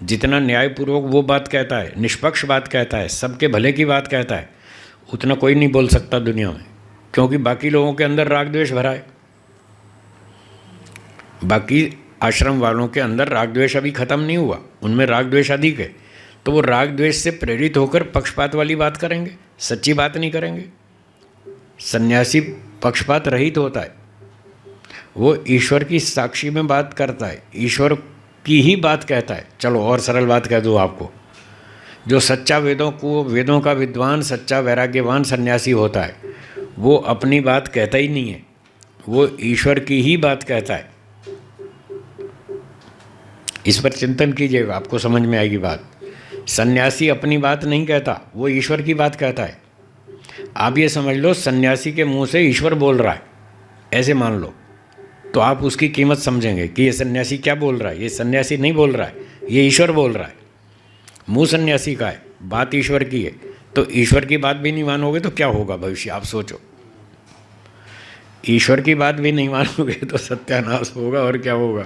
जितना न्यायपूर्वक वो बात कहता है, निष्पक्ष बात कहता है, सबके भले की बात कहता है, उतना कोई नहीं बोल सकता दुनिया में, क्योंकि बाकी लोगों के अंदर राग द्वेष भरा है। बाकी आश्रम वालों के अंदर राग द्वेष अभी खत्म नहीं हुआ, उनमें राग द्वेष अधिक है, तो वो राग द्वेष से प्रेरित होकर पक्षपात वाली बात करेंगे, सच्ची बात नहीं करेंगे। सन्यासी पक्षपात रहित होता है, वो ईश्वर की साक्षी में बात करता है, ईश्वर की ही बात कहता है। चलो और सरल बात कह दूँ आपको, जो सच्चा वेदों का विद्वान, सच्चा वैराग्यवान सन्यासी होता है, वो अपनी बात कहता ही नहीं है, वो ईश्वर की ही बात कहता है। इस पर चिंतन कीजिएगा, आपको समझ में आएगी बात। सन्यासी अपनी बात नहीं कहता, वो ईश्वर की बात कहता है। आप ये समझ लो सन्यासी के मुंह से ईश्वर बोल रहा है, ऐसे मान लो, तो आप उसकी कीमत समझेंगे कि ये सन्यासी क्या बोल रहा है। ये सन्यासी नहीं बोल रहा है, ये ईश्वर बोल रहा है। मुंह सन्यासी का है, बात ईश्वर की है। तो ईश्वर की बात भी नहीं मानोगे तो क्या होगा भविष्य, आप सोचो। ईश्वर की बात भी नहीं मानोगे तो सत्यानाश होगा, और क्या होगा।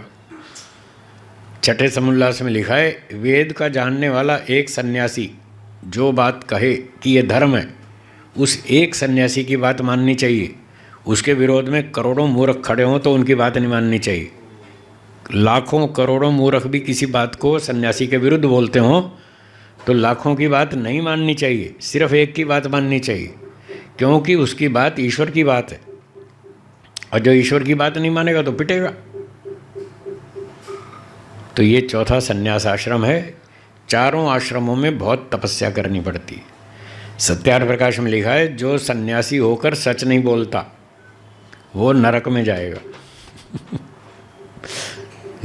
छठे समुल्लास में लिखा है, वेद का जानने वाला एक सन्यासी जो बात कहे कि ये धर्म है, उस एक सन्यासी की बात माननी चाहिए। उसके विरोध में करोड़ों मूर्ख खड़े हों तो उनकी बात नहीं माननी चाहिए। लाखों करोड़ों मूर्ख भी किसी बात को सन्यासी के विरुद्ध बोलते हों तो लाखों की बात नहीं माननी चाहिए, सिर्फ एक की बात माननी चाहिए, क्योंकि उसकी बात ईश्वर की बात है, और जो ईश्वर की बात नहीं मानेगा तो पिटेगा। तो ये चौथा सन्यास आश्रम है। चारों आश्रमों में बहुत तपस्या करनी पड़ती है। सत्यार्थ प्रकाश में लिखा है, जो सन्यासी होकर सच नहीं बोलता वो नरक में जाएगा।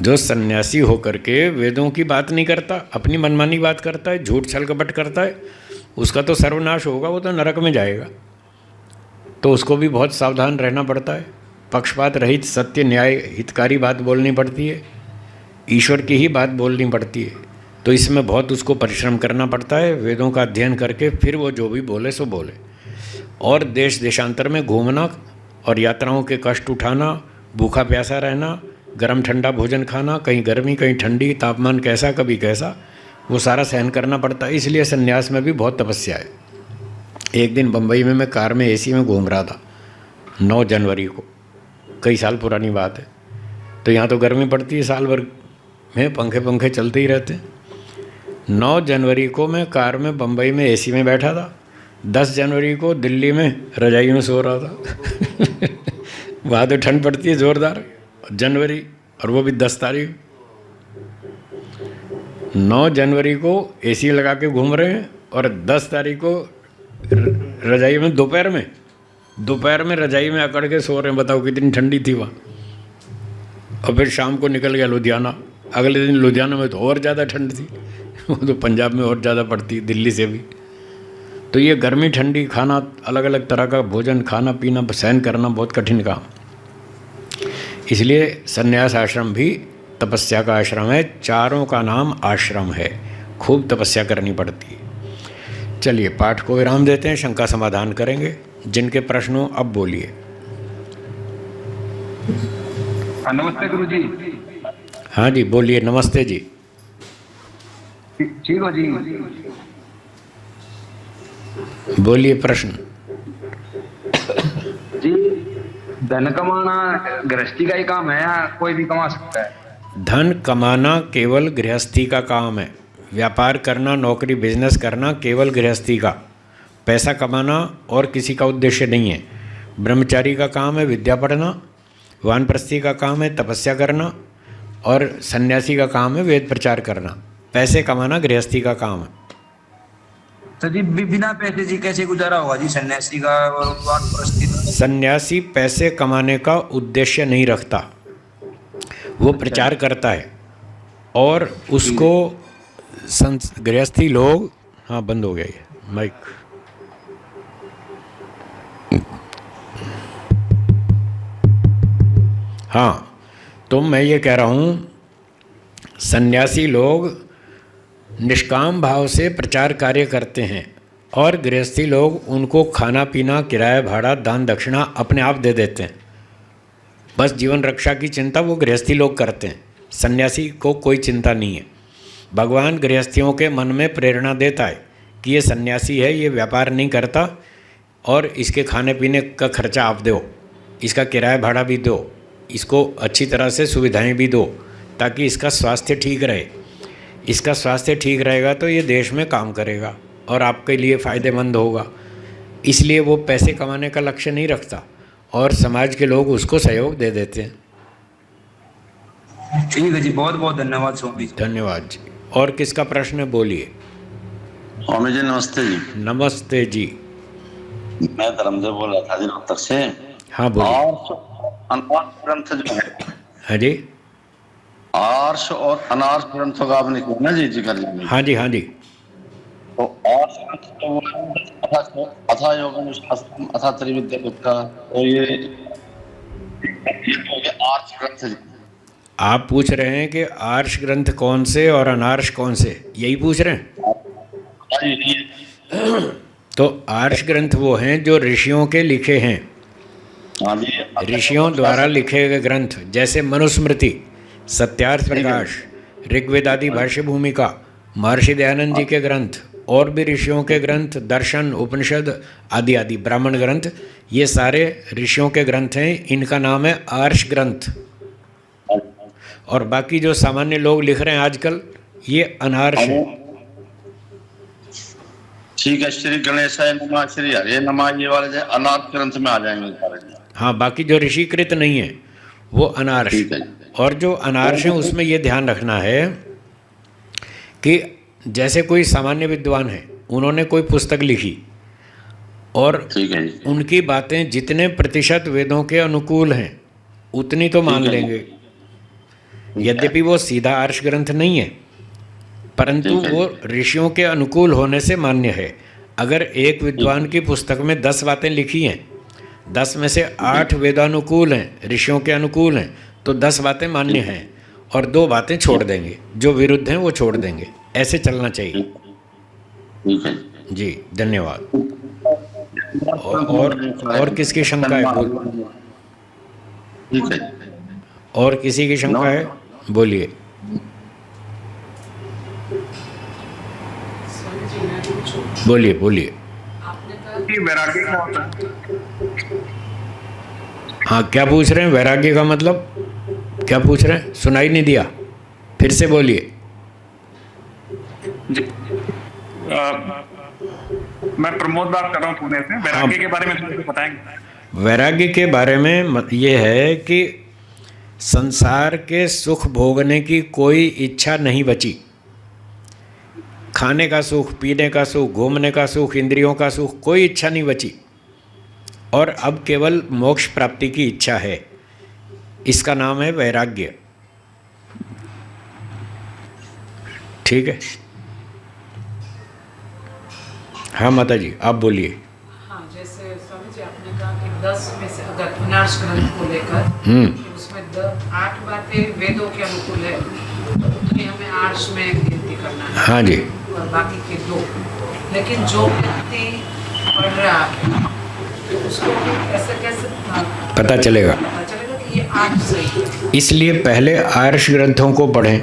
जो सन्यासी होकर के वेदों की बात नहीं करता, अपनी मनमानी बात करता है, झूठ छल कपट करता है, उसका तो सर्वनाश होगा, वो तो नरक में जाएगा। तो उसको भी बहुत सावधान रहना पड़ता है। पक्षपात रहित सत्य न्याय हितकारी बात बोलनी पड़ती है, ईश्वर की ही बात बोलनी पड़ती है। तो इसमें बहुत उसको परिश्रम करना पड़ता है, वेदों का अध्ययन करके फिर वो जो भी बोले सो बोले। और देश देशांतर में घूमना और यात्राओं के कष्ट उठाना, भूखा प्यासा रहना, गरम ठंडा भोजन खाना, कहीं गर्मी कहीं ठंडी, तापमान कैसा कभी कैसा, वो सारा सहन करना पड़ता है। इसलिए सन्यास में भी बहुत तपस्या है। एक दिन बम्बई में मैं कार में एसी में घूम रहा था 9 जनवरी को, कई साल पुरानी बात है। तो यहाँ तो गर्मी पड़ती है साल भर में, पंखे चलते ही रहते हैं। 9 जनवरी को मैं कार में बम्बई में एसी में बैठा था। 10 जनवरी को दिल्ली में रजाई में सो रहा था। वहाँ तो ठंड पड़ती है ज़ोरदार, जनवरी, और वो भी 10 तारीख। 9 जनवरी को एसी लगा के घूम रहे हैं और 10 तारीख को रजाई में दोपहर में रजाई में अकड़ के सो रहे हैं। बताओ कितनी ठंडी थी वहाँ। और फिर शाम को निकल गया लुधियाना। अगले दिन लुधियाना में तो और ज़्यादा ठंड थी, वो तो पंजाब में और ज़्यादा पड़ती, दिल्ली से भी। तो ये गर्मी ठंडी, खाना अलग अलग तरह का भोजन, खाना पीना सहन करना बहुत कठिन काम। इसलिए सन्यास आश्रम भी तपस्या का आश्रम है। चारों का नाम आश्रम है। खूब तपस्या करनी पड़ती है। चलिए पाठ को विराम देते हैं, शंका समाधान करेंगे। जिनके प्रश्न हो अब बोलिए। नमस्ते गुरु जी। हाँ जी बोलिए। नमस्ते जी। ठीक हो जी? बोलिए प्रश्न। जी, धन कमाना गृहस्थी का ही काम है या कोई भी कमा सकता है? धन कमाना केवल गृहस्थी का काम है। व्यापार करना, नौकरी बिजनेस करना केवल गृहस्थी का। पैसा कमाना और किसी का उद्देश्य नहीं है। ब्रह्मचारी का काम है विद्या पढ़ना, वानप्रस्थी का काम है तपस्या करना, और सन्यासी का काम है वेद प्रचार करना। पैसे कमाना गृहस्थी का काम है। तो जी बिना पैसे जी कैसे गुजारा होगा जी सन्यासी का और वानप्रस्थी का? सन्यासी पैसे कमाने का उद्देश्य नहीं रखता, वो प्रचार करता है। और उसको गृहस्थी लोग, हाँ बंद हो गया ये माइक। हाँ, तो मैं ये कह रहा हूँ, सन्यासी लोग निष्काम भाव से प्रचार कार्य करते हैं और गृहस्थी लोग उनको खाना पीना, किराया भाड़ा, दान दक्षिणा अपने आप दे देते हैं। बस जीवन रक्षा की चिंता वो गृहस्थी लोग करते हैं, सन्यासी को कोई चिंता नहीं है। भगवान गृहस्थियों के मन में प्रेरणा देता है कि ये सन्यासी है, ये व्यापार नहीं करता और इसके खाने पीने का खर्चा आप दो, इसका किराया भाड़ा भी दो, इसको अच्छी तरह से सुविधाएं भी दो, ताकि इसका स्वास्थ्य ठीक रहे। इसका स्वास्थ्य ठीक रहेगा तो ये देश में काम करेगा और आपके लिए फ़ायदेमंद होगा। इसलिए वो पैसे कमाने का लक्ष्य नहीं रखता और समाज के लोग उसको सहयोग दे देते हैं। ठीक है जी, बहुत बहुत धन्यवाद स्वामी जी। धन्यवाद जी। और किसका प्रश्न है बोलिए। स्वामी जी नमस्ते जी। नमस्ते जी। मैं धर्मदेव बोल रहा था जी रोहतक से। हाँ बोलिए। अनार्ष ग्रंथ जो है, हाँ जी, आर्ष और अनार्ष ग्रंथों का आपने किया ना जी जिक्र जी। हाँ जी, हाँ जी। तो आर्ष ग्रंथ तो वो अथा योगम शास्त्रम अथा त्रिविद्या का, तो ये आर्ष ग्रंथ जी। आप पूछ रहे हैं कि आर्ष ग्रंथ कौन से और अनार्ष कौन से, यही पूछ रहे हैं? तो आर्ष ग्रंथ वो हैं जो ऋषियों के लिखे हैं, ऋषियों द्वारा लिखे गए ग्रंथ, जैसे मनुस्मृति, सत्यार्थ प्रकाश, ऋग्वेद आदि भाष्य भूमिका, महर्षि दयानंद जी के ग्रंथ, और भी ऋषियों के ग्रंथ, दर्शन, उपनिषद आदि आदि, ब्राह्मण ग्रंथ, ये सारे ऋषियों के ग्रंथ हैं। इनका नाम है आर्ष ग्रंथ। और बाकी जो सामान्य लोग लिख रहे हैं आजकल, ये अनार्ष है। ठीक है, श्री गणेशाय नमः, श्री हरे नमः, ये वाले जो अनाथ ग्रंथ में आ जाएंगे सारे। हाँ, बाकी जो ऋषिकृत नहीं है वो अनार्ष। ठीक है। और जो अनार्ष है उसमें ये ध्यान रखना है कि जैसे कोई सामान्य विद्वान है, उन्होंने कोई पुस्तक लिखी और ठीक है। उनकी बातें जितने प्रतिशत वेदों के अनुकूल हैं उतनी तो मान ठीक है। लेंगे, यद्यपि वो सीधा आर्ष ग्रंथ नहीं है, परंतु ठीक है। वो ऋषियों के अनुकूल होने से मान्य है। अगर एक विद्वान की पुस्तक में 10 बातें लिखी हैं, 10 में से 8 वेदानुकूल हैं, ऋषियों के अनुकूल हैं, तो 10 बातें मान्य हैं और 2 बातें छोड़ देंगे, जो विरुद्ध हैं वो छोड़ देंगे। ऐसे चलना चाहिए। ठीक है जी, धन्यवाद। और किसकी शंका है? ठीक है। और किसी की शंका है? बोलिए। बोलिए बोलिए। वैराग्य क्या होता है? हाँ, क्या पूछ रहे हैं? वैराग्य का मतलब क्या पूछ रहे हैं? सुनाई नहीं दिया, फिर से बोलिए। मैं प्रमोद बात कर रहा हूँ पुणे से। वैराग्य के बारे में थोड़ा बताएंगे? वैराग्य के बारे में ये है कि संसार के सुख भोगने की कोई इच्छा नहीं बची। खाने का सुख, पीने का सुख, घूमने का सुख, इंद्रियों का सुख, कोई इच्छा नहीं बची और अब केवल मोक्ष प्राप्ति की इच्छा है। इसका नाम है वैराग्य। ठीक है। हाँ माता जी, आप बोलिए। हाँ, जैसे स्वामी जी आपने कहा कि 10 में से अगर अनार्ष ग्रंथ को लेकर उसमें 8 बातें वेदों के अनुकूल है, तो उतनी हमें आर्ष में गिनती करना है। हाँ जी। और बाकी के 2। लेकिन जो व्यक्ति पढ़ रहा है तो उसको कैसे पता चलेगा कि ये आर्ष सही है? इसलिए पहले आर्ष ग्रंथों को पढ़ें।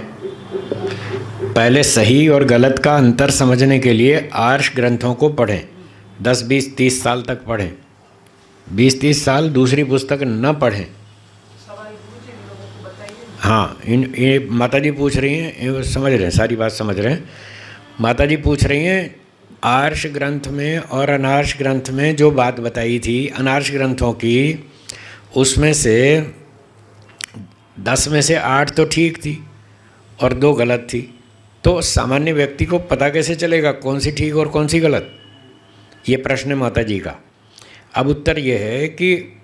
पहले सही और गलत का अंतर समझने के लिए आर्ष ग्रंथों को पढ़ें। 10, 20, 30 साल तक पढ़ें। 20, 30 साल दूसरी पुस्तक न पढ़ें। हाँ, ये माता जी पूछ रही हैं, ये समझ रहे हैं, सारी बात समझ रहे हैं। माता जी पूछ रही हैं आर्ष ग्रंथ में और अनार्ष ग्रंथ में जो बात बताई थी अनार्ष ग्रंथों की, उसमें से 10 में से 8 तो ठीक थी और 2 गलत थी। तो सामान्य व्यक्ति को पता कैसे चलेगा कौन सी ठीक और कौन सी गलत? ये प्रश्न है माता जी का। अब उत्तर ये है कि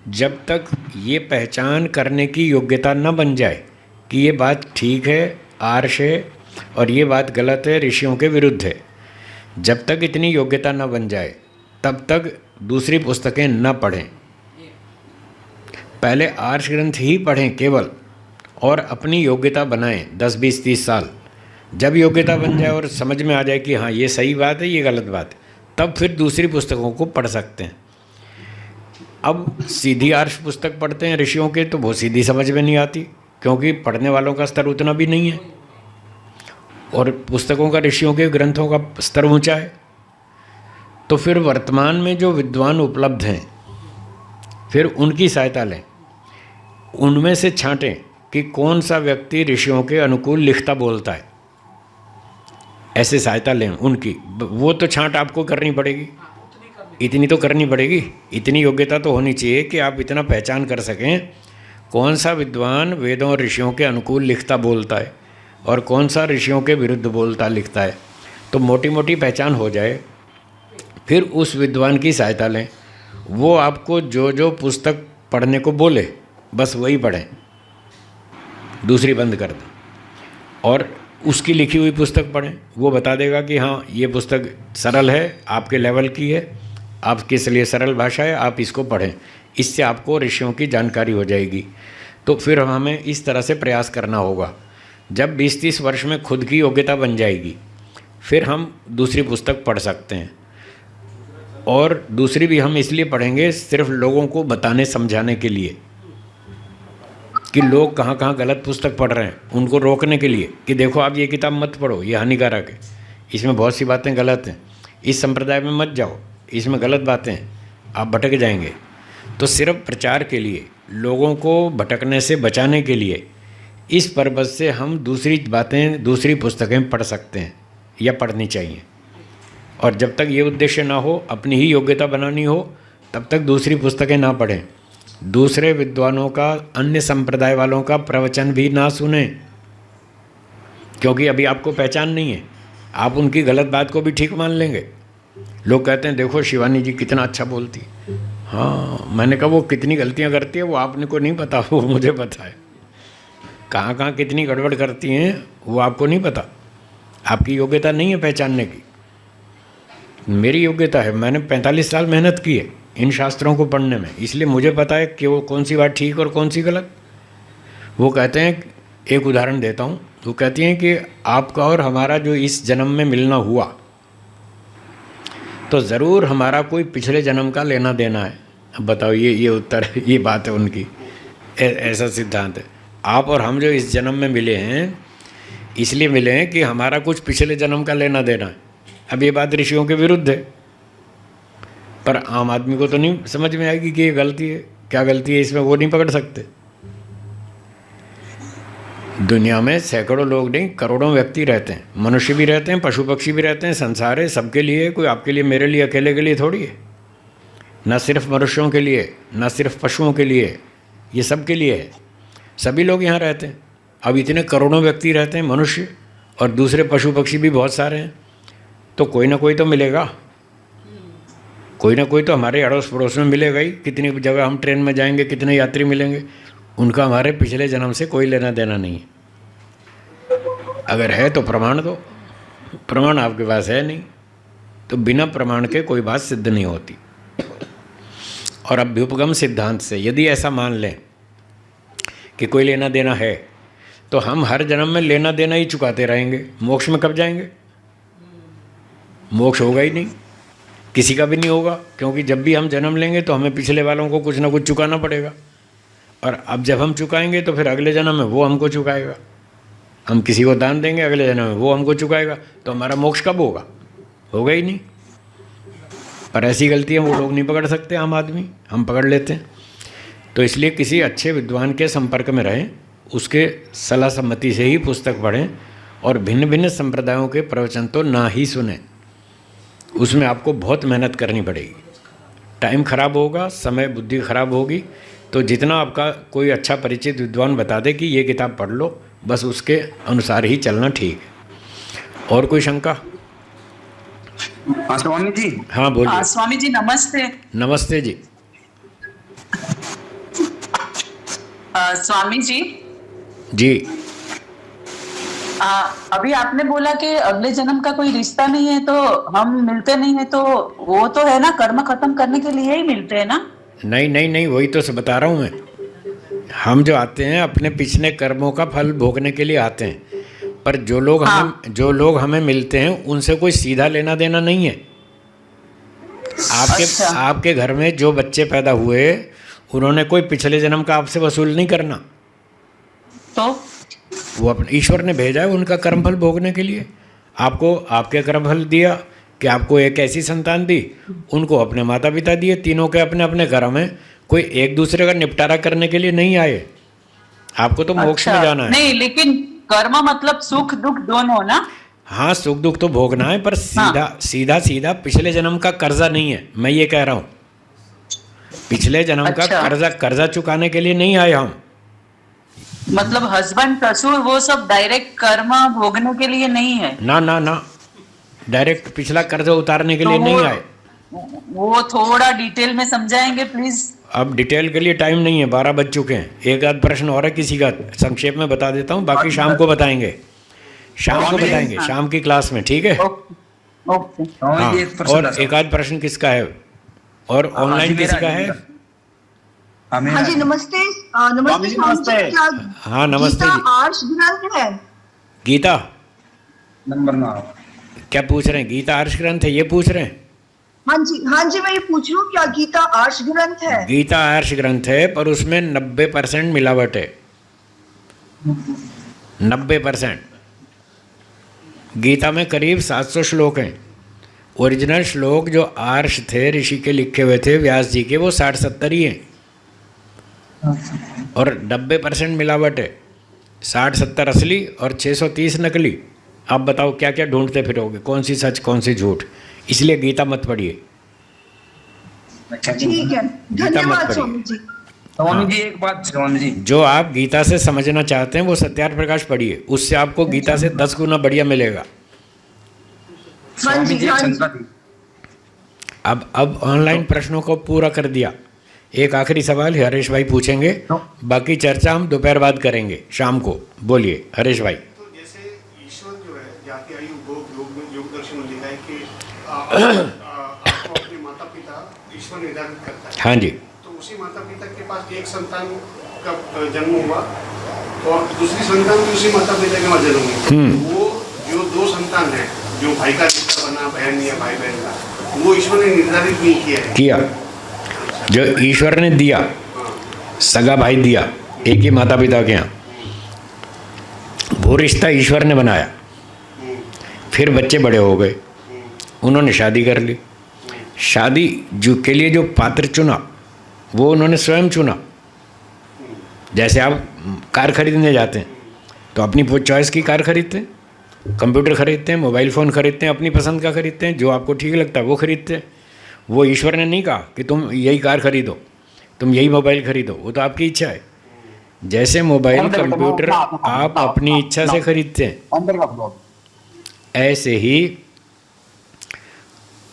जब तक ये पहचान करने की योग्यता न बन जाए कि ये बात ठीक है, आर्ष है, और ये बात गलत है, ऋषियों के विरुद्ध है, जब तक इतनी योग्यता न बन जाए तब तक दूसरी पुस्तकें न पढ़ें। पहले आर्ष ग्रंथ ही पढ़ें केवल और अपनी योग्यता बनाएं 10, 20, 30 साल। जब योग्यता बन जाए और समझ में आ जाए कि हाँ ये सही बात है, ये गलत बात है, तब फिर दूसरी पुस्तकों को पढ़ सकते हैं। अब सीधी आर्ष पुस्तक पढ़ते हैं ऋषियों के, तो वो सीधी समझ में नहीं आती, क्योंकि पढ़ने वालों का स्तर उतना भी नहीं है और पुस्तकों का, ऋषियों के ग्रंथों का स्तर ऊंचा है। तो फिर वर्तमान में जो विद्वान उपलब्ध हैं, फिर उनकी सहायता लें, उनमें से छांटें कि कौन सा व्यक्ति ऋषियों के अनुकूल लिखता बोलता है, ऐसे सहायता लें उनकी। वो तो छांट आपको करनी पड़ेगी, इतनी तो करनी पड़ेगी। इतनी योग्यता तो होनी चाहिए कि आप इतना पहचान कर सकें कौन सा विद्वान वेदों और ऋषियों के अनुकूल लिखता बोलता है और कौन सा ऋषियों के विरुद्ध बोलता लिखता है। तो मोटी मोटी पहचान हो जाए, फिर उस विद्वान की सहायता लें। वो आपको जो जो पुस्तक पढ़ने को बोले बस वही पढ़ें, दूसरी बंद कर दें और उसकी लिखी हुई पुस्तक पढ़ें। वो बता देगा कि हाँ ये पुस्तक सरल है, आपके लेवल की है, आपके लिए सरल भाषा है, आप इसको पढ़ें। इससे आपको ऋषियों की जानकारी हो जाएगी। तो फिर हमें इस तरह से प्रयास करना होगा। जब 20-30 वर्ष में खुद की योग्यता बन जाएगी, फिर हम दूसरी पुस्तक पढ़ सकते हैं। और दूसरी भी हम इसलिए पढ़ेंगे सिर्फ लोगों को बताने समझाने के लिए कि लोग कहाँ कहाँ गलत पुस्तक पढ़ रहे हैं, उनको रोकने के लिए कि देखो आप ये किताब मत पढ़ो, ये हानिकारक है, इसमें बहुत सी बातें गलत हैं, इस संप्रदाय में मत जाओ, इसमें गलत बातें हैं, आप भटक जाएंगे। तो सिर्फ प्रचार के लिए, लोगों को भटकने से बचाने के लिए, इस पर्पज़ से हम दूसरी बातें, दूसरी पुस्तकें पढ़ सकते हैं या पढ़नी चाहिए। और जब तक ये उद्देश्य ना हो, अपनी ही योग्यता बनानी हो, तब तक दूसरी पुस्तकें ना पढ़ें। दूसरे विद्वानों का, अन्य संप्रदाय वालों का प्रवचन भी ना सुने, क्योंकि अभी आपको पहचान नहीं है। आप उनकी गलत बात को भी ठीक मान लेंगे। लोग कहते हैं देखो शिवानी जी कितना अच्छा बोलती। हाँ, मैंने कहा वो कितनी गलतियाँ करती है वो आपने को नहीं पता, वो मुझे पता है। कहाँ कहाँ कितनी गड़बड़ करती हैं वो आपको नहीं पता। आपकी योग्यता नहीं है पहचानने की, मेरी योग्यता है। मैंने 45 साल मेहनत की है इन शास्त्रों को पढ़ने में, इसलिए मुझे पता है कि वो कौन सी बात ठीक और कौन सी गलत। वो कहते हैं, एक उदाहरण देता हूँ, वो कहती हैं कि आपका और हमारा जो इस जन्म में मिलना हुआ, तो ज़रूर हमारा कोई पिछले जन्म का लेना देना है। अब बताओ, ये उत्तर है, ये बात है उनकी, ऐसा सिद्धांत है। आप और हम जो इस जन्म में मिले हैं, इसलिए मिले हैं कि हमारा कुछ पिछले जन्म का लेना देना है। अब ये बात ऋषियों के विरुद्ध है, पर आम आदमी को तो नहीं समझ में आएगी कि ये गलती है। क्या गलती है इसमें, वो नहीं पकड़ सकते। दुनिया में सैकड़ों लोग नहीं, करोड़ों व्यक्ति रहते हैं, मनुष्य भी रहते हैं, पशु पक्षी भी रहते हैं। संसार है सबके लिए, कोई आपके लिए, मेरे लिए, अकेले के लिए थोड़ी है। ना सिर्फ मनुष्यों के लिए, ना सिर्फ पशुओं के लिए, ये सबके लिए है। सभी लोग यहाँ रहते हैं। अब इतने करोड़ों व्यक्ति रहते हैं, मनुष्य और दूसरे पशु पक्षी भी बहुत सारे हैं, तो कोई ना कोई तो मिलेगा, कोई ना कोई तो हमारे अड़ोस पड़ोस में मिलेगा ही। कितनी जगह हम ट्रेन में जाएंगे, कितने यात्री मिलेंगे, उनका हमारे पिछले जन्म से कोई लेना देना नहीं है। अगर है तो प्रमाण दो, प्रमाण आपके पास है नहीं, तो बिना प्रमाण के कोई बात सिद्ध नहीं होती। और अभ्युपगम सिद्धांत से यदि ऐसा मान लें कि कोई लेना देना है, तो हम हर जन्म में लेना देना ही चुकाते रहेंगे। मोक्ष में कब जाएंगे? मोक्ष होगा ही नहीं, किसी का भी नहीं होगा, क्योंकि जब भी हम जन्म लेंगे तो हमें पिछले वालों को कुछ ना कुछ चुकाना पड़ेगा। और अब जब हम चुकाएंगे तो फिर अगले जन्म में वो हमको चुकाएगा। हम किसी को दान देंगे, अगले जन्म में वो हमको चुकाएगा, तो हमारा मोक्ष कब होगा? होगा ही नहीं। पर ऐसी गलतियाँ वो लोग नहीं पकड़ सकते, आम आदमी, हम पकड़ लेते हैं। तो इसलिए किसी अच्छे विद्वान के संपर्क में रहें, उसके सलाह सम्मति से ही पुस्तक पढ़ें, और भिन्न भिन्न संप्रदायों के प्रवचन तो ना ही सुने। उसमें आपको बहुत मेहनत करनी पड़ेगी, टाइम खराब होगा, समय बुद्धि खराब होगी। तो जितना आपका कोई अच्छा परिचित विद्वान बता दे कि ये किताब पढ़ लो, बस उसके अनुसार ही चलना ठीक है। और कोई शंका? हाँ स्वामी जी। हाँ बोलिए। स्वामी जी नमस्ते। नमस्ते जी। स्वामी जी जी, अभी आपने बोला कि अगले जन्म का कोई रिश्ता नहीं है, तो हम मिलते नहीं है, तो वो तो है ना, कर्म खत्म करने के लिए ही मिलते हैं ना? नहीं नहीं नहीं, वही तो बता रहा हूँ मैं। हम जो आते हैं अपने पिछले कर्मों का फल भोगने के लिए आते हैं, पर जो लोग हमें मिलते हैं उनसे कोई सीधा लेना देना नहीं है। आपके घर में जो बच्चे पैदा हुए, उन्होंने कोई पिछले जन्म का आपसे वसूल नहीं करना। तो वो अपने ईश्वर ने भेजा है उनका कर्मफल भोगने के लिए। आपको आपके कर्मफल दिया कि आपको एक ऐसी संतान दी, उनको अपने माता पिता दिए, तीनों के अपने अपने कर्म हैं। कोई एक दूसरे का निपटारा करने के लिए नहीं आए। आपको तो मोक्ष में जाना है। नहीं, लेकिन कर्म मतलब सुख दुख दोनों ना? हाँ, सुख दुख तो भोगना है, पर सीधा पिछले जन्म का कर्जा नहीं है। मैं ये कह रहा हूँ, पिछले जन्म का कर्जा चुकाने के लिए नहीं आए हम। मतलब हस्बैंड ससुर वो सब डायरेक्ट कर्म भोगने के लिए नहीं है? ना ना ना, डायरेक्ट पिछला कर्जा उतारने के लिए नहीं आए। वो थोड़ा डिटेल में समझाएंगे प्लीज? अब डिटेल के लिए टाइम नहीं है, 12 बज चुके हैं। एक आध प्रश्न और है किसी का, संक्षेप में बता देता हूँ, बाकी शाम को बताएंगे। शाम की क्लास में, ठीक है? ओके। हाँ, और एक आध प्रश्न किसका है? और ऑनलाइन किसी का है? हाँ जी, नमस्ते। नमस्ते। हाँ नमस्ते जी। आर्ष ग्रंथ है? गीता नंबर 9। क्या पूछ रहे हैं? गीता आर्ष ग्रंथ है ये पूछ रहे हैं? हाँ जी, मैं ये पूछ रहा हूँ, क्या गीता आर्ष ग्रंथ है? गीता आर्ष ग्रंथ है, पर उसमें 90% मिलावट है। 90%। गीता में करीब 700 श्लोक हैं। ओरिजिनल श्लोक जो आर्ष थे ऋषि के लिखे हुए थे व्यास जी के, वो 60-70 ही हैं और 90% मिलावट है। 60-70 असली और 630 नकली। आप बताओ क्या क्या ढूंढते फिरोगे, कौन सी सच कौन सी झूठ। इसलिए गीता मत पढ़िए। अच्छा जी। ठीक है, गीता मत धन्यवाद पढ़िए। स्वामी जी। स्वामी जी एक बात स्वामी जी, जो आप गीता से समझना चाहते हैं वो सत्यार्थ प्रकाश पढ़िए, उससे आपको गीता से 10 गुना बढ़िया मिलेगा। हाँ स्वामी जी, जी एक हाँ जी। शंका थी। अब ऑनलाइन प्रश्नों को पूरा कर दिया। एक आखिरी सवाल हरीश भाई पूछेंगे, बाकी चर्चा हम दोपहर बाद करेंगे शाम को। बोलिए हरीश भाई। तो जैसे ईश्वर जो है जाति आयु भोग योग दर्शन में लिखा है कि आपको अपने माता पिता ईश्वर निर्धारित करता है। हाँ जी। तो उसी माता पिता के पास एक संतान का जन्म हुआ और दूसरी संतान भी उसी माता पिता के वहाँ जन्म हुई। वो जो दो संतान है, जो भाई का रिश्ता बना बहन या भाई बहन का, वो ईश्वर ने निर्धारित नहीं किया है। जो ईश्वर ने दिया, सगा भाई दिया एक ही माता पिता के यहाँ, वो रिश्ता ईश्वर ने बनाया। फिर बच्चे बड़े हो गए, उन्होंने शादी कर ली। शादी जो के लिए जो पात्र चुना वो उन्होंने स्वयं चुना। जैसे आप कार खरीदने जाते हैं तो अपनी चॉइस की कार खरीदते हैं, कंप्यूटर खरीदते हैं, मोबाइल फ़ोन खरीदते हैं, अपनी पसंद का खरीदते हैं, जो आपको ठीक लगता है वो खरीदते हैं। वो ईश्वर ने नहीं कहा कि तुम यही कार खरीदो, तुम यही मोबाइल खरीदो, वो तो आपकी इच्छा है। जैसे मोबाइल कंप्यूटर आप अपनी इच्छा से खरीदते हैं, ऐसे ही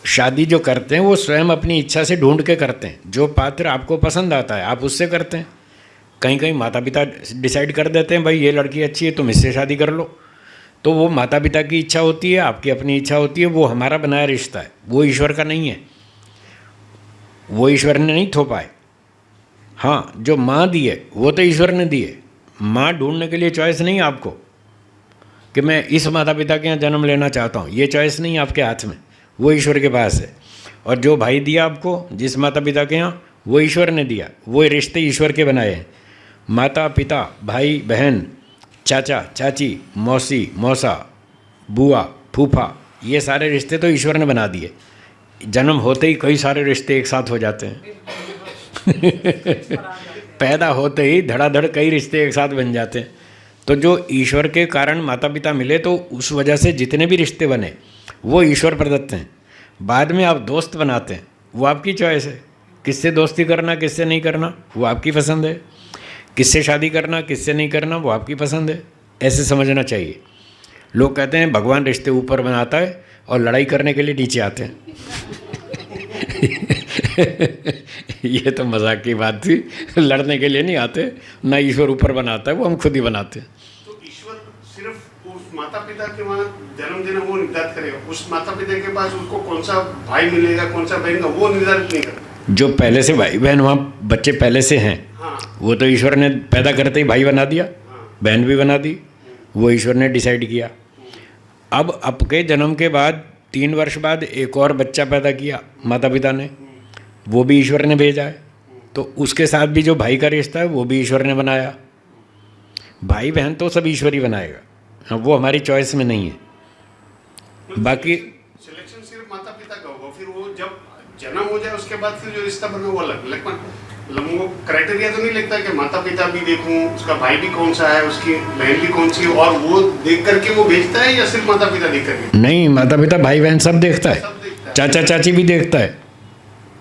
शादी जो करते हैं वो स्वयं अपनी इच्छा से ढूंढ के करते हैं। जो पात्र आपको पसंद आता है आप उससे करते हैं। कहीं कहीं माता पिता डिसाइड कर देते हैं भाई ये लड़की अच्छी है तुम इससे शादी कर लो, तो वो माता पिता की इच्छा होती है, आपकी अपनी इच्छा होती है। वो हमारा बनाया रिश्ता है, वो ईश्वर का नहीं है, वो ईश्वर ने नहीं थोपा है। हाँ, जो माँ दी है वो तो ईश्वर ने दी है। माँ ढूंढने के लिए चॉइस नहीं है आपको कि मैं इस माता पिता के यहाँ जन्म लेना चाहता हूँ, ये चॉइस नहीं है आपके हाथ में, वो ईश्वर के पास है। और जो भाई दिया आपको जिस माता पिता के यहाँ, वो ईश्वर ने दिया। वो रिश्ते ईश्वर के बनाए हैं। माता पिता, भाई बहन, चाचा चाची, मौसी मौसा, बुआ फूफा, ये सारे रिश्ते तो ईश्वर ने बना दिए। जन्म होते ही कई सारे रिश्ते एक साथ हो जाते हैं पैदा होते ही धड़ाधड़ कई रिश्ते एक साथ बन जाते हैं। तो जो ईश्वर के कारण माता पिता मिले तो उस वजह से जितने भी रिश्ते बने वो ईश्वर प्रदत्त हैं। बाद में आप दोस्त बनाते हैं, वो आपकी चॉइस है। किससे दोस्ती करना किससे नहीं करना वो आपकी पसंद है। किससे शादी करना किससे नहीं करना वो आपकी पसंद है। ऐसे समझना चाहिए। लोग कहते हैं भगवान रिश्ते ऊपर बनाता है और लड़ाई करने के लिए नीचे आते हैं ये तो मजाक की बात थी। लड़ने के लिए नहीं आते, ना ईश्वर ऊपर बनाता है, वो हम खुद ही बनाते हैं। तो ईश्वर सिर्फ उस माता पिता के वहाँ जन्म देना वो निर्धारित करेगा। उस माता पिता के पास उसको कौन सा भाई मिलेगा कौन सा बहन का वो निर्धारित नहीं करता। जो पहले से भाई बहन वहाँ बच्चे पहले से हैं, हाँ। वो तो ईश्वर ने पैदा करते ही भाई बना दिया, बहन भी बना दी, वो ईश्वर ने डिसाइड किया। अब आपके जन्म के बाद 3 वर्ष बाद एक और बच्चा पैदा किया माता पिता ने, वो भी ईश्वर ने भेजा है। तो उसके साथ भी जो भाई का रिश्ता है वो भी ईश्वर ने बनाया। भाई बहन तो सब ईश्वर ही बनाएगा, हाँ, वो हमारी चॉइस में नहीं है। बाकी सिलेक्शन सिर्फ माता पिता का होगा, फिर वो जब जन्म हो जाए उसके बाद फिर जो रिश्ता बना वो अलग। लेकिन वो क्राइटेरिया तो नहीं लगता कि माता पिता भी देखूं, उसका भाई भी कौन सा है, उसकी बहन भी कौन सी है, और वो देख करके वो भेजता है या सिर्फ माता पिता देख करके? नहीं, माता पिता भाई बहन सब देखता है, सब देखता है। चाचा चाची भी देखता है।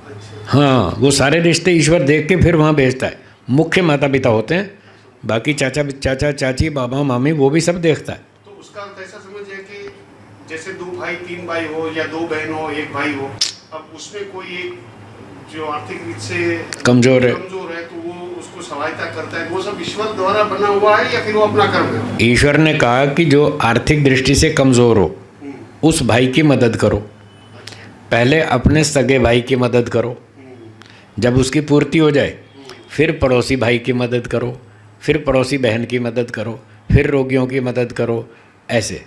अच्छा। हाँ, वो सारे रिश्ते ईश्वर देख के फिर वहाँ भेजता है। मुख्य माता पिता होते हैं, बाकी चाचा चाची बाबा मामी वो भी सब देखता है। तो उसका अर्थ ऐसा समझिए कि जैसे 2 भाई 3 भाई हो या 2 बहन हो 1 भाई हो, अब उसमें कोई एक जो आर्थिक रूप से कमजोर है तो वो उसको सहायता करता है, वो सब ईश्वर द्वारा बना हुआ है या फिर वो अपना कर्म है? ईश्वर ने कहा कि जो आर्थिक दृष्टि से कमज़ोर हो उस भाई की मदद करो। पहले अपने सगे भाई की मदद करो, जब उसकी पूर्ति हो जाए फिर पड़ोसी भाई की मदद करो, फिर पड़ोसी बहन की मदद करो, फिर रोगियों की मदद करो। ऐसे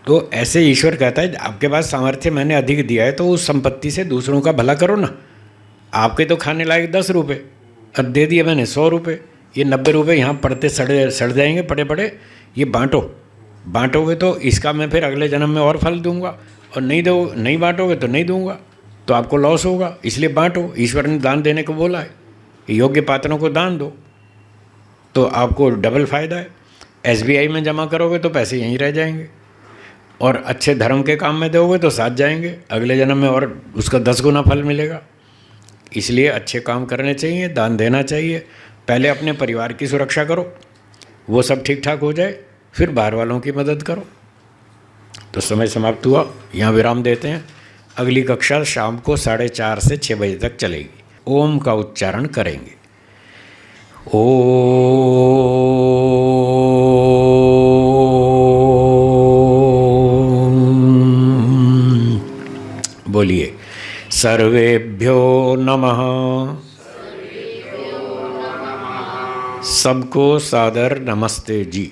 तो ऐसे ईश्वर कहता है आपके पास सामर्थ्य मैंने अधिक दिया है तो उस संपत्ति से दूसरों का भला करो ना। आपके तो खाने लायक 10 रुपये और दे दिए मैंने 100 रुपये, ये 90 रुपये यहाँ पड़ते सड़ जाएंगे पड़े पड़े, ये बांटो बांटोगे तो इसका मैं फिर अगले जन्म में और फल दूंगा, और नहीं बांटोगे तो नहीं दूंगा, तो आपको लॉस होगा। इसलिए बांटो। ईश्वर ने दान देने को बोला है, योग्य पात्रों को दान दो, तो आपको डबल फायदा है। SBI में जमा करोगे तो पैसे यहीं रह जाएंगे, और अच्छे धर्म के काम में दोगे तो साथ जाएंगे, अगले जन्म में और उसका 10 गुना फल मिलेगा। इसलिए अच्छे काम करने चाहिए, दान देना चाहिए। पहले अपने परिवार की सुरक्षा करो, वो सब ठीक ठाक हो जाए, फिर बाहर वालों की मदद करो। तो समय समाप्त हुआ, यहाँ विराम देते हैं। अगली कक्षा शाम को 4:30 से 6 बजे तक चलेगी। ओम का उच्चारण करेंगे। ओम। बोलिए सर्वेभ्यो नमः। सबको सादर नमस्ते जी।